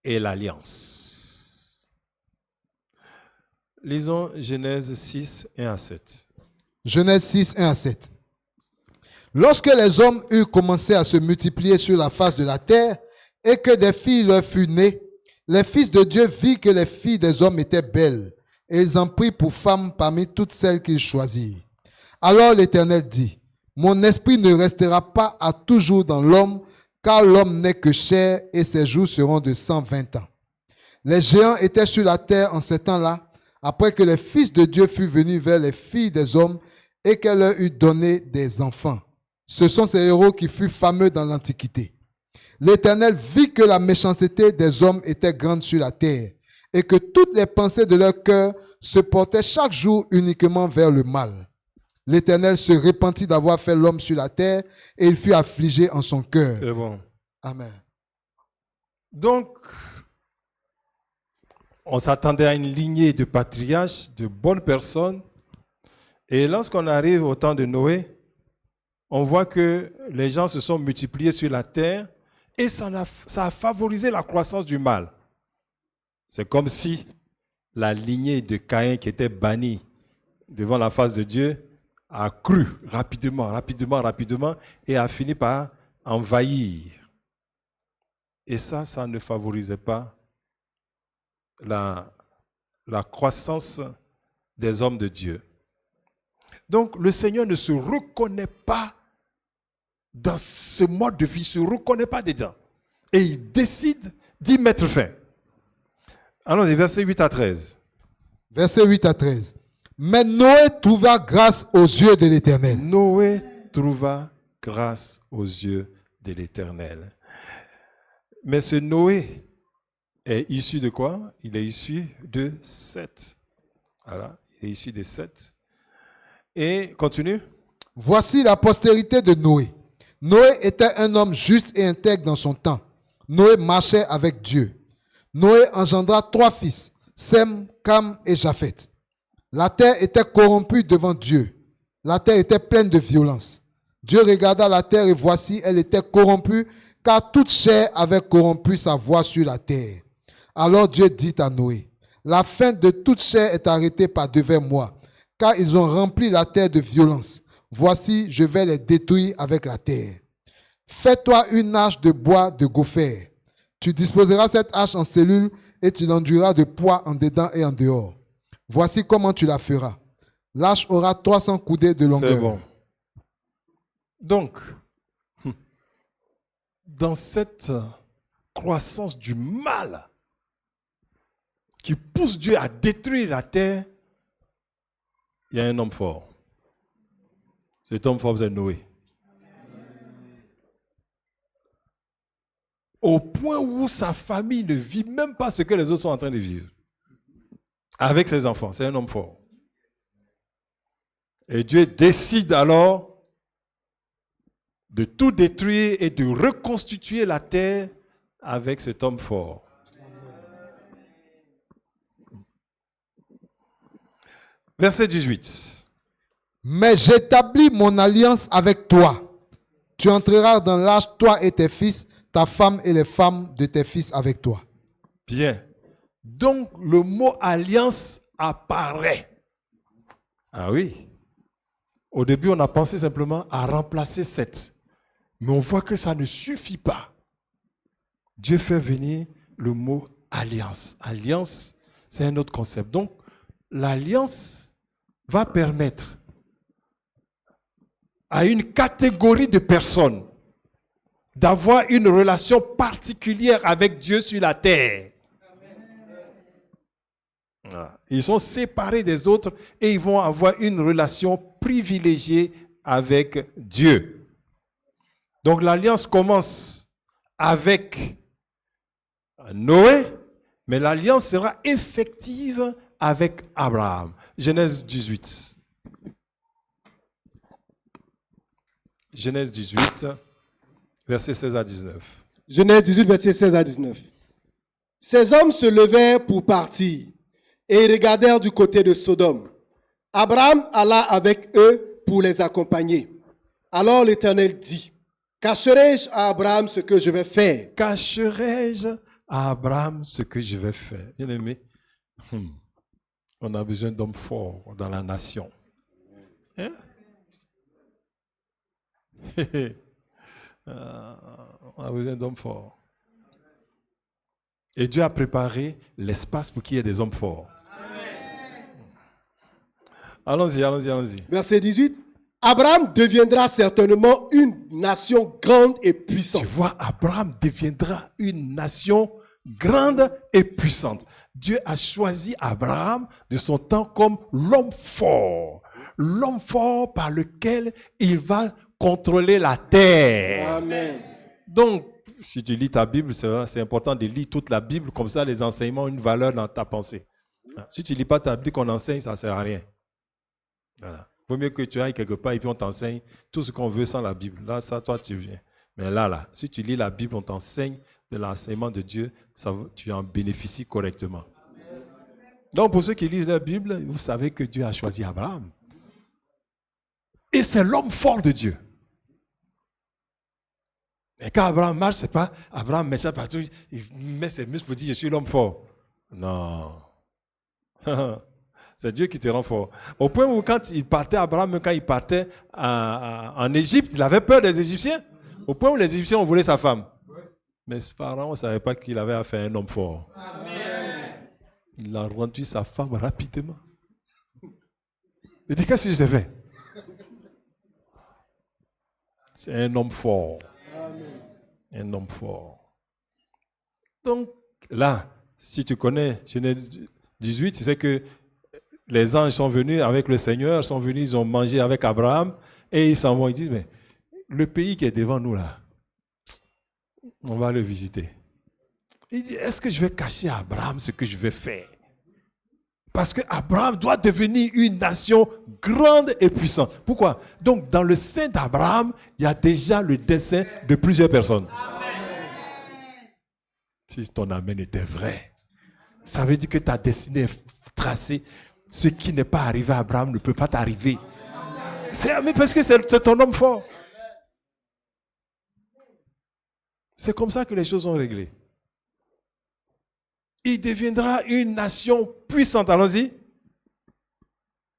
et l'alliance. Lisons Genèse 6, 1 à 7. Genèse 6, 1 à 7. Lorsque les hommes eurent commencé à se multiplier sur la face de la terre et que des filles leur furent nées, les fils de Dieu virent que les filles des hommes étaient belles et ils en prirent pour femmes parmi toutes celles qu'ils choisirent. Alors l'Éternel dit, « Mon esprit ne restera pas à toujours dans l'homme, car l'homme n'est que chair et ses jours seront de 120 ans. » Les géants étaient sur la terre en ces temps-là, après que les fils de Dieu furent venus vers les filles des hommes et qu'elle leur eut donné des enfants. Ce sont ces héros qui furent fameux dans l'Antiquité. L'Éternel vit que la méchanceté des hommes était grande sur la terre et que toutes les pensées de leur cœur se portaient chaque jour uniquement vers le mal. L'Éternel se repentit d'avoir fait l'homme sur la terre et il fut affligé en son cœur. C'est bon. Amen. Donc, on s'attendait à une lignée de patriarches, de bonnes personnes. Et lorsqu'on arrive au temps de Noé, on voit que les gens se sont multipliés sur la terre et ça a favorisé la croissance du mal. C'est comme si la lignée de Caïn qui était bannie devant la face de Dieu a cru rapidement et a fini par envahir. Et ça ne favorisait pas la croissance des hommes de Dieu. Donc le Seigneur ne se reconnaît pas dans ce mode de vie, il ne se reconnaît pas dedans. Et il décide d'y mettre fin. Allons-y, versets 8 à 13. Versets 8 à 13. Mais Noé trouva grâce aux yeux de l'Éternel. Noé trouva grâce aux yeux de l'Éternel. Mais ce Noé est issu de quoi? Il est issu de Seth. Voilà, il est issu de Seth. Et continue. Voici la postérité de Noé. Noé était un homme juste et intègre dans son temps. Noé marchait avec Dieu. Noé engendra 3 fils, Sem, Cam et Japheth. La terre était corrompue devant Dieu. La terre était pleine de violence. Dieu regarda la terre et voici, elle était corrompue, car toute chair avait corrompu sa voie sur la terre. Alors Dieu dit à Noé, la fin de toute chair est arrêtée par devers moi, car ils ont rempli la terre de violence. Voici, je vais les détruire avec la terre. Fais-toi une hache de bois de gopher. Tu disposeras cette hache en cellules et tu l'enduiras de poids en dedans et en dehors. Voici comment tu la feras. L'hache aura 300 coudées de longueur. C'est bon. Donc, dans cette croissance du mal qui pousse Dieu à détruire la terre, il y a un homme fort. Cet homme fort, c'est Noé. Au point où sa famille ne vit même pas ce que les autres sont en train de vivre. Avec ses enfants, c'est un homme fort. Et Dieu décide alors de tout détruire et de reconstituer la terre avec cet homme fort. Verset 18. Mais j'établis mon alliance avec toi. Tu entreras dans l'arche, toi et tes fils, ta femme et les femmes de tes fils avec toi. Bien. Donc, le mot alliance apparaît. Ah oui. Au début, on a pensé simplement à remplacer Seth. Mais on voit que ça ne suffit pas. Dieu fait venir le mot alliance. Alliance, c'est un autre concept. Donc, l'alliance va permettre à une catégorie de personnes d'avoir une relation particulière avec Dieu sur la terre. Voilà. Ils sont séparés des autres et ils vont avoir une relation privilégiée avec Dieu. Donc l'alliance commence avec Noé, mais l'alliance sera effective avec Abraham. Genèse 18. Genèse 18, versets 16 à 19. Genèse 18, versets 16 à 19. Ces hommes se levèrent pour partir et ils regardèrent du côté de Sodome. Abraham alla avec eux pour les accompagner. Alors l'Éternel dit, cacherai-je à Abraham ce que je vais faire? Cacherai-je à Abraham ce que je vais faire? Bien aimé, on a besoin d'hommes forts dans la nation. Hein? On a besoin d'hommes forts. Et Dieu a préparé l'espace pour qu'il y ait des hommes forts. Allons-y. Verset 18. Abraham deviendra certainement une nation grande et puissante. Tu vois, Abraham deviendra une nation grande et puissante. Dieu a choisi Abraham de son temps comme l'homme fort par lequel il va contrôler la terre. Amen. Donc, si tu lis ta Bible, c'est important de lire toute la Bible, comme ça les enseignements ont une valeur dans ta pensée. Si tu ne lis pas ta Bible, qu'on enseigne, ça ne sert à rien. Voilà. Il vaut mieux que tu ailles quelque part et puis on t'enseigne tout ce qu'on veut sans la Bible. Là, ça, toi, tu viens. Mais là, si tu lis la Bible, on t'enseigne de l'enseignement de Dieu, tu en bénéficies correctement. Donc, pour ceux qui lisent la Bible, vous savez que Dieu a choisi Abraham. Et c'est l'homme fort de Dieu. Et quand Abraham marche, c'est pas Abraham met ça partout, il met ses muscles pour dire je suis l'homme fort. Non. C'est Dieu qui te rend fort. Au point où quand il partait, Abraham, quand il partait en Égypte, il avait peur des Égyptiens. Au point où les Égyptiens ont volé sa femme. Mais Pharaon ne savait pas qu'il avait affaire à un homme fort. Amen. Il a rendu sa femme rapidement. Il dit, qu'est-ce que je fais? C'est un homme fort. Amen. Un homme fort. Donc, là, si tu connais Genèse 18, tu sais que les anges sont venus avec le Seigneur, sont venus, ils ont mangé avec Abraham, et ils s'en vont. Ils disent, mais le pays qui est devant nous là, on va le visiter. Il dit, est-ce que je vais cacher à Abraham ce que je vais faire? Parce que Abraham doit devenir une nation grande et puissante. Pourquoi? Donc, dans le sein d'Abraham, il y a déjà le dessein de plusieurs personnes. Amen. Si ton amen était vrai, ça veut dire que ta destinée est tracée. Ce qui n'est pas arrivé à Abraham ne peut pas t'arriver. Mais parce que c'est ton homme fort. C'est comme ça que les choses sont réglées. Il deviendra une nation puissante. Allons-y.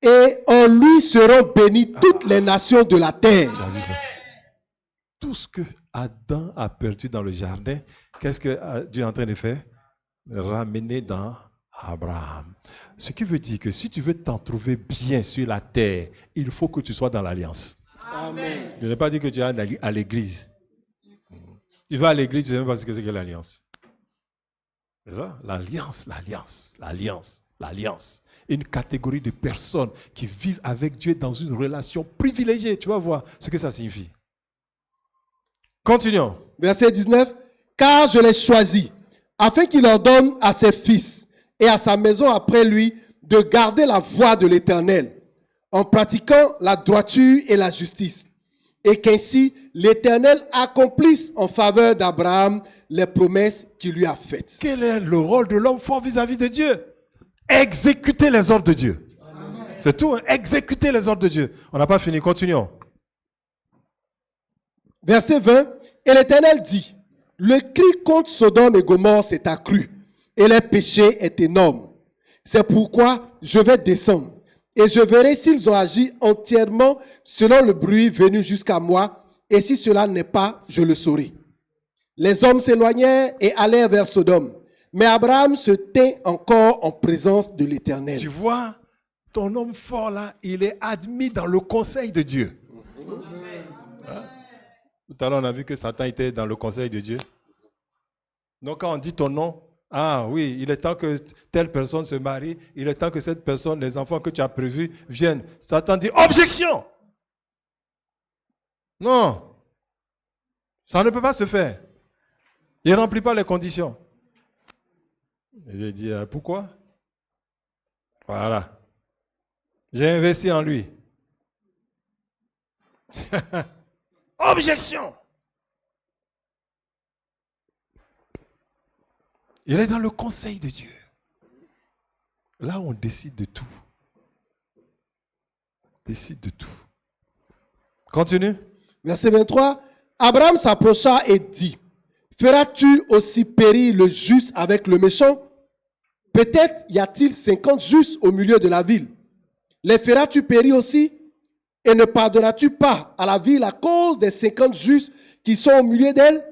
Et en lui seront bénies toutes les nations de la terre. J'ai vu ça. Tout ce que Adam a perdu dans le jardin, qu'est-ce que Dieu est en train de faire? Ramener dans Abraham. Ce qui veut dire que si tu veux t'en trouver bien sur la terre, il faut que tu sois dans l'alliance. Amen. Je n'ai pas dit que tu es à l'église. Tu vas à l'église, tu ne sais même pas ce que c'est que l'alliance. C'est ça? L'alliance. Une catégorie de personnes qui vivent avec Dieu dans une relation privilégiée. Tu vas voir ce que ça signifie. Continuons. Verset 19. Car je l'ai choisi, afin qu'il ordonne à ses fils et à sa maison après lui de garder la voie de l'Éternel, en pratiquant la droiture et la justice, et qu'ainsi l'Éternel accomplisse en faveur d'Abraham les promesses qu'il lui a faites. Quel est le rôle de l'homme fort vis-à-vis de Dieu? Exécuter les ordres de Dieu. Amen. C'est tout, hein? Exécuter les ordres de Dieu. On n'a pas fini, continuons. Verset 20. Et l'Éternel dit, le cri contre Sodome et Gomorrhe s'est accru, et leur péché est énorme. C'est pourquoi je vais descendre, et je verrai s'ils ont agi entièrement selon le bruit venu jusqu'à moi, et si cela n'est pas, je le saurai. Les hommes s'éloignèrent et allèrent vers Sodome, mais Abraham se tint encore en présence de l'Éternel. Tu vois, ton homme fort là, il est admis dans le conseil de Dieu. Hein? Tout à l'heure, on a vu que Satan était dans le conseil de Dieu. Donc, quand on dit ton nom, ah oui, il est temps que telle personne se marie, il est temps que cette personne, les enfants que tu as prévus viennent. Satan dit, objection! Non, ça ne peut pas se faire. Il ne remplit pas les conditions. Et j'ai dit, pourquoi? Voilà. J'ai investi en lui. Objection. Il est dans le conseil de Dieu. Là, on décide de tout. Décide de tout. Continue. Verset 23. Abraham s'approcha et dit, feras-tu aussi périr le juste avec le méchant? Peut-être y a-t-il 50 justes au milieu de la ville. Les feras-tu périr aussi? Et ne pardonneras-tu pas à la ville à cause des 50 justes qui sont au milieu d'elle?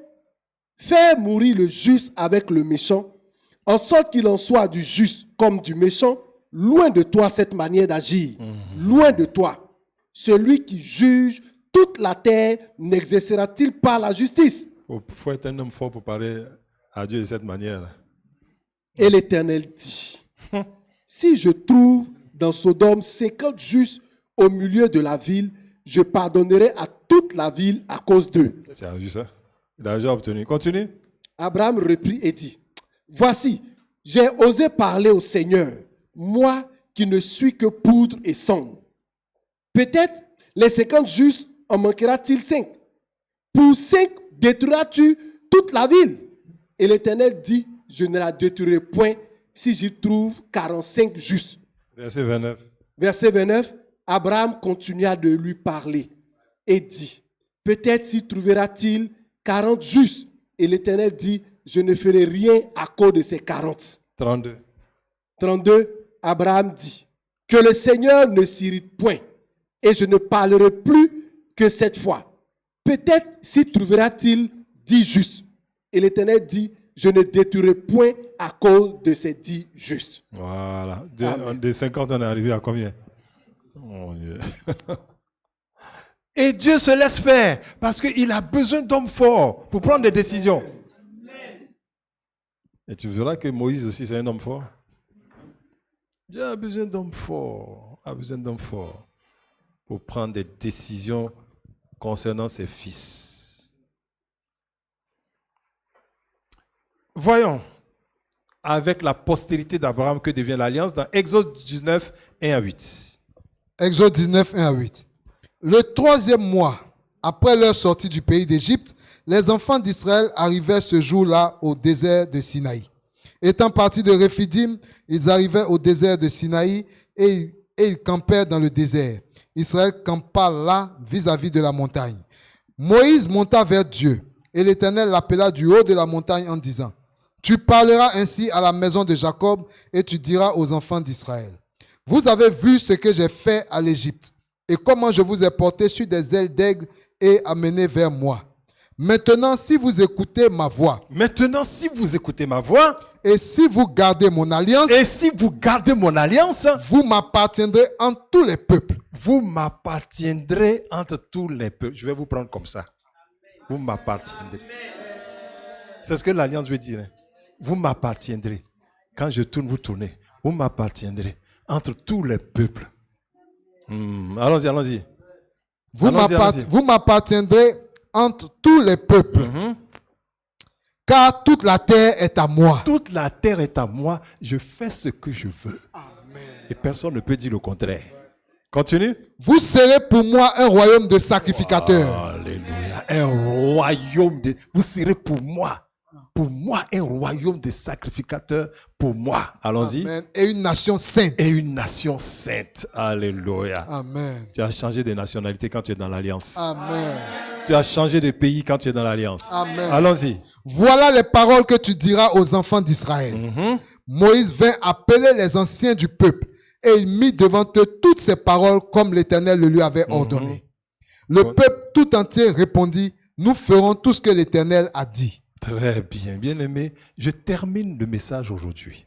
Fais mourir le juste avec le méchant, en sorte qu'il en soit du juste comme du méchant. Loin de toi cette manière d'agir. Loin de toi. Celui qui juge toute la terre n'exercera-t-il pas la justice? Il faut être un homme fort pour parler à Dieu de cette manière. Et l'Éternel dit, si je trouve dans Sodome 50 justes au milieu de la ville, je pardonnerai à toute la ville à cause d'eux. C'est juste ça. Il a déjà obtenu. Continue. Abraham reprit et dit, voici, j'ai osé parler au Seigneur, moi qui ne suis que poudre et cendre. Peut-être les 50 justes en manquera-t-il 5. Pour 5 détruiras-tu toute la ville. Et l'Éternel dit, je ne la détruirai point si j'y trouve 45 justes. Verset 29. Verset 29, Abraham continua de lui parler et dit, peut-être s'y trouvera-t-il 40 justes. Et l'Éternel dit, je ne ferai rien à cause de ces 40. 32. 32, Abraham dit, que le Seigneur ne s'irrite point, et je ne parlerai plus que cette fois. Peut-être s'y trouvera-t-il 10 justes. Et l'Éternel dit, je ne détruirai point à cause de ces 10 justes. Voilà. Des 50, on est arrivé à combien? Oh, Dieu. Et Dieu se laisse faire parce qu'il a besoin d'hommes forts pour prendre des décisions. Et tu verras que Moïse aussi, c'est un homme fort. Dieu a besoin d'hommes forts. A besoin d'hommes forts pour prendre des décisions concernant ses fils. Voyons avec la postérité d'Abraham que devient l'alliance dans Exode 19, 1 à 8. Exode 19, 1 à 8. Le 3e mois, après leur sortie du pays d'Égypte, les enfants d'Israël arrivaient ce jour-là au désert de Sinaï. Étant partis de Réphidim, ils arrivaient au désert de Sinaï et ils campèrent dans le désert. Israël campa là vis-à-vis de la montagne. Moïse monta vers Dieu et l'Éternel l'appela du haut de la montagne en disant, « Tu parleras ainsi à la maison de Jacob et tu diras aux enfants d'Israël, « Vous avez vu ce que j'ai fait à l'Égypte et comment je vous ai porté sur des ailes d'aigle et amené vers moi. Maintenant, si vous écoutez ma voix, et si vous gardez mon alliance, vous m'appartiendrez entre tous les peuples. » Vous m'appartiendrez entre tous les peuples. Je vais vous prendre comme ça. Vous m'appartiendrez. C'est ce que l'alliance veut dire. Hein. Vous m'appartiendrez. Quand je tourne, vous tournez. Vous m'appartiendrez entre tous les peuples. Allons-y, allons-y. Vous m'appartiendrez entre tous les peuples. Car toute la terre est à moi. Toute la terre est à moi. Je fais ce que je veux. Amen. Et personne ne peut dire le contraire. Continue. Vous serez pour moi un royaume de sacrificateurs. Alléluia. Un royaume de... Vous serez pour moi. Pour moi, un royaume de sacrificateurs. Pour moi. Allons-y. Amen. Et une nation sainte. Et une nation sainte. Alléluia. Amen. Tu as changé de nationalité quand tu es dans l'alliance. Amen. Tu as changé de pays quand tu es dans l'alliance. Amen. Allons-y. Voilà les paroles que tu diras aux enfants d'Israël. Moïse vint appeler les anciens du peuple et il mit devant eux toutes ces paroles comme l'Éternel le lui avait ordonné. Le peuple tout entier répondit, nous ferons tout ce que l'Éternel a dit. Très bien, bien-aimé. Je termine le message aujourd'hui.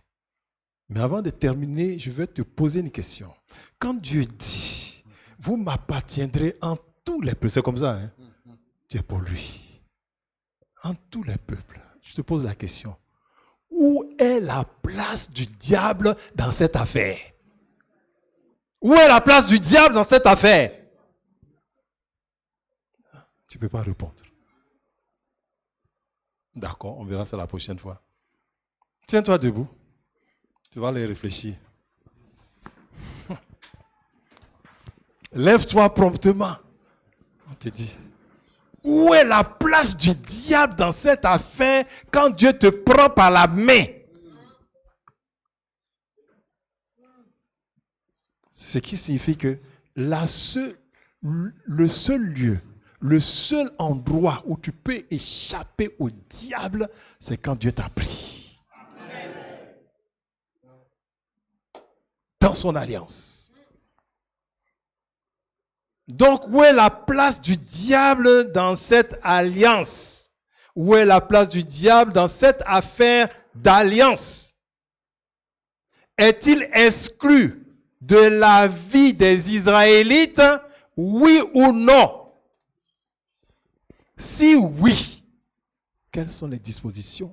Mais avant de terminer, je vais te poser une question. Quand Dieu dit, vous m'appartiendrez en tous les peuples, c'est comme ça, hein? Tu es pour lui. En tous les peuples. Je te pose la question. Où est la place du diable dans cette affaire? Où est la place du diable dans cette affaire? Tu ne peux pas répondre. D'accord, on verra ça la prochaine fois. Tiens-toi debout. Tu vas aller réfléchir. Lève-toi promptement. On te dit. Où est la place du diable dans cette affaire quand Dieu te prend par la main? Ce qui signifie que le seul lieu, le seul endroit où tu peux échapper au diable, c'est quand Dieu t'a pris. Dans son alliance. Donc, où est la place du diable dans cette alliance? Où est la place du diable dans cette affaire d'alliance? Est-il exclu de la vie des Israélites, oui ou non? Si oui, quelles sont les dispositions?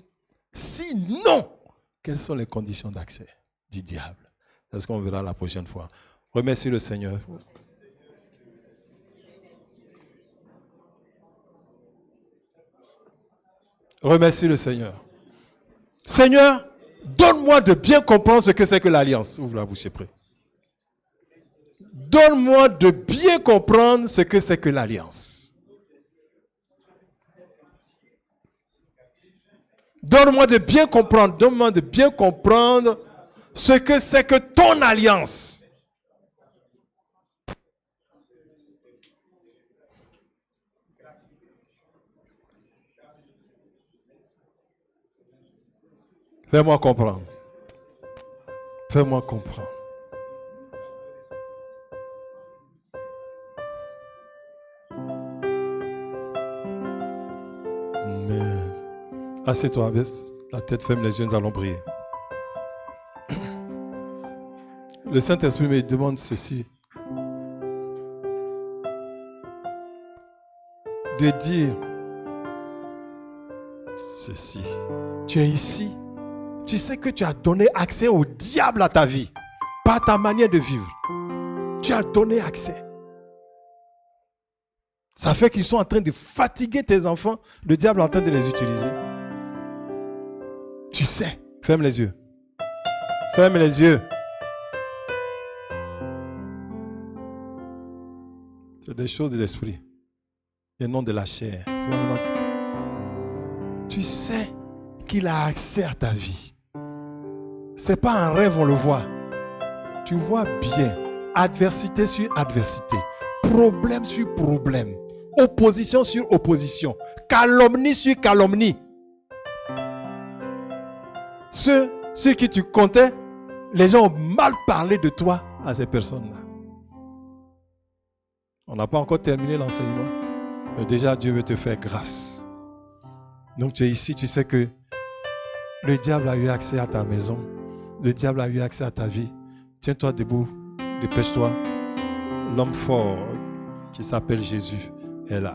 Si non, quelles sont les conditions d'accès du diable? C'est ce qu'on verra la prochaine fois. Remercie le Seigneur. Remercie le Seigneur. Seigneur, donne-moi de bien comprendre ce que c'est que l'alliance. Ouvre la bouche et prie. Donne-moi de bien comprendre ce que c'est que l'alliance. Donne-moi de bien comprendre. Donne-moi de bien comprendre ce que c'est que ton alliance. Fais-moi comprendre. Fais-moi comprendre. Amen. Assieds-toi, baisse la tête, ferme les yeux, nous allons prier. Le Saint-Esprit me demande ceci. De dire ceci. Tu es ici. Tu sais que tu as donné accès au diable à ta vie. Par ta manière de vivre. Tu as donné accès. Ça fait qu'ils sont en train de fatiguer tes enfants. Le diable est en train de les utiliser. Tu sais. Ferme les yeux. Ferme les yeux. C'est des choses de l'esprit. Et non de la chair. Tu sais qu'il a accès à ta vie. C'est pas un rêve, on le voit. Tu vois bien. Adversité sur adversité. Problème sur problème. Opposition sur opposition. Calomnie sur calomnie. Ceux sur qui tu comptais, les gens ont mal parlé de toi à ces personnes-là. On n'a pas encore terminé l'enseignement. Mais déjà, Dieu veut te faire grâce. Donc tu es ici, tu sais que le diable a eu accès à ta maison. Le diable a eu accès à ta vie. Tiens-toi debout, dépêche-toi. L'homme fort qui s'appelle Jésus est là.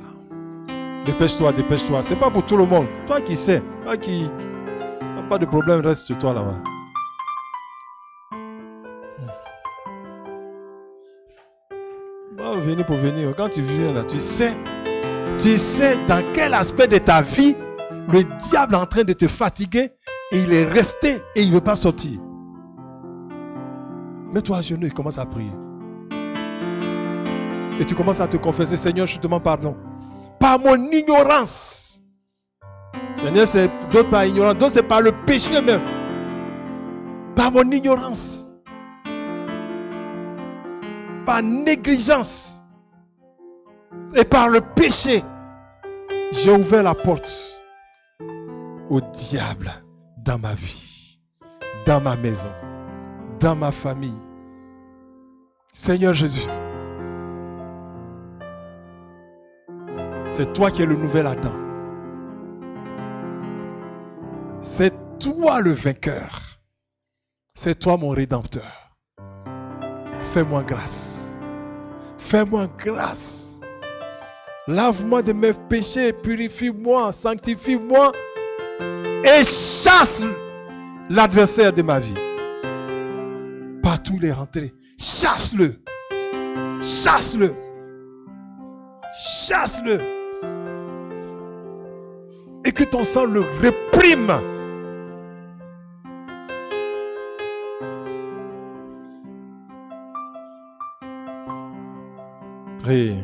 Dépêche-toi, dépêche-toi. Ce n'est pas pour tout le monde. Toi qui sais, toi qui n'as pas de problème, reste-toi là-bas. Venir pour venir. Quand tu viens là, tu sais dans quel aspect de ta vie le diable est en train de te fatiguer et il est resté et il ne veut pas sortir. Mets-toi à genoux et commence à prier. Et tu commences à te confesser, Seigneur, je te demande pardon. Par mon ignorance. Seigneur, c'est d'autres par ignorance, d'autres c'est par le péché même. Par mon ignorance. Par négligence. Et par le péché. J'ai ouvert la porte au diable dans ma vie, dans ma maison, dans ma famille. Seigneur Jésus, c'est toi qui es le nouvel Adam. C'est toi le vainqueur. C'est toi mon rédempteur. Fais-moi grâce. Fais-moi grâce. Lave-moi de mes péchés, purifie-moi, sanctifie-moi et chasse l'adversaire de ma vie. Partout les rentrées, chasse-le. Chasse-le. Chasse-le. Et que ton sang le réprime. Prie.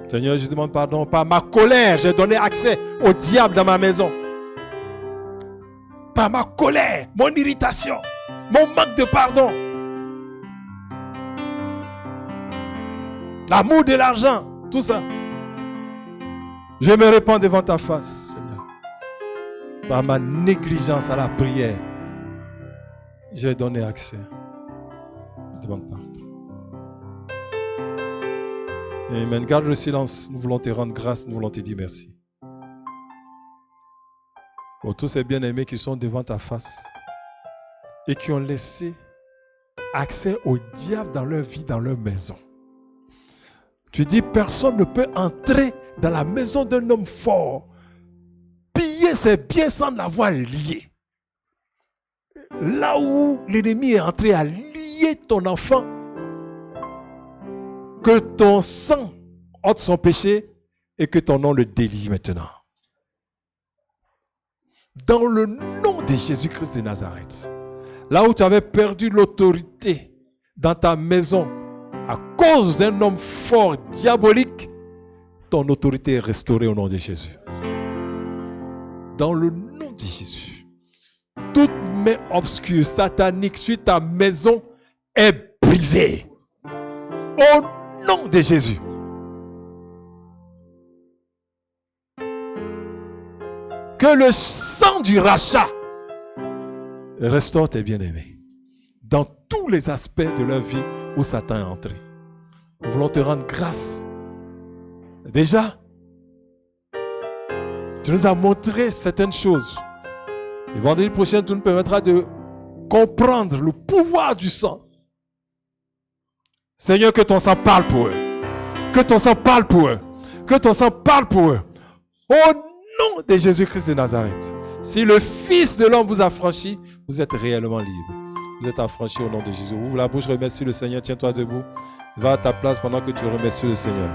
Seigneur, je demande pardon. Par ma colère, j'ai donné accès au diable dans ma maison. Par ma colère, mon irritation, mon manque de pardon. L'amour de l'argent, tout ça. Je me répands devant ta face, Seigneur. Par ma négligence à la prière, j'ai donné accès. Je demande pardon. Amen. Garde le silence. Nous voulons te rendre grâce. Nous voulons te dire merci. Pour tous ces bien-aimés qui sont devant ta face et qui ont laissé accès au diable dans leur vie, dans leur maison. Tu dis, personne ne peut entrer dans la maison d'un homme fort, piller ses biens sans l'avoir lié. Là où l'ennemi est entré à lier ton enfant, que ton sang ôte son péché et que ton nom le délie maintenant. Dans le nom de Jésus-Christ de Nazareth, là où tu avais perdu l'autorité dans ta maison à cause d'un homme fort diabolique, ton autorité est restaurée au nom de Jésus. Dans le nom de Jésus, toute main obscure, satanique sur ta maison est brisée. Au nom de Jésus. Que le sang du rachat restaure tes bien-aimés dans tous les aspects de leur vie où Satan est entré. Nous voulons te rendre grâce. Déjà, tu nous as montré certaines choses. Le vendredi prochain, tu nous permettras de comprendre le pouvoir du sang. Seigneur, que ton sang parle pour eux. Que ton sang parle pour eux. Que ton sang parle pour eux. Au nom de Jésus-Christ de Nazareth. Si le Fils de l'homme vous a franchi, vous êtes réellement libre. Vous êtes affranchis au nom de Jésus. Ouvre la bouche, remercie le Seigneur. Tiens-toi debout. Va à ta place pendant que tu remercies le Seigneur.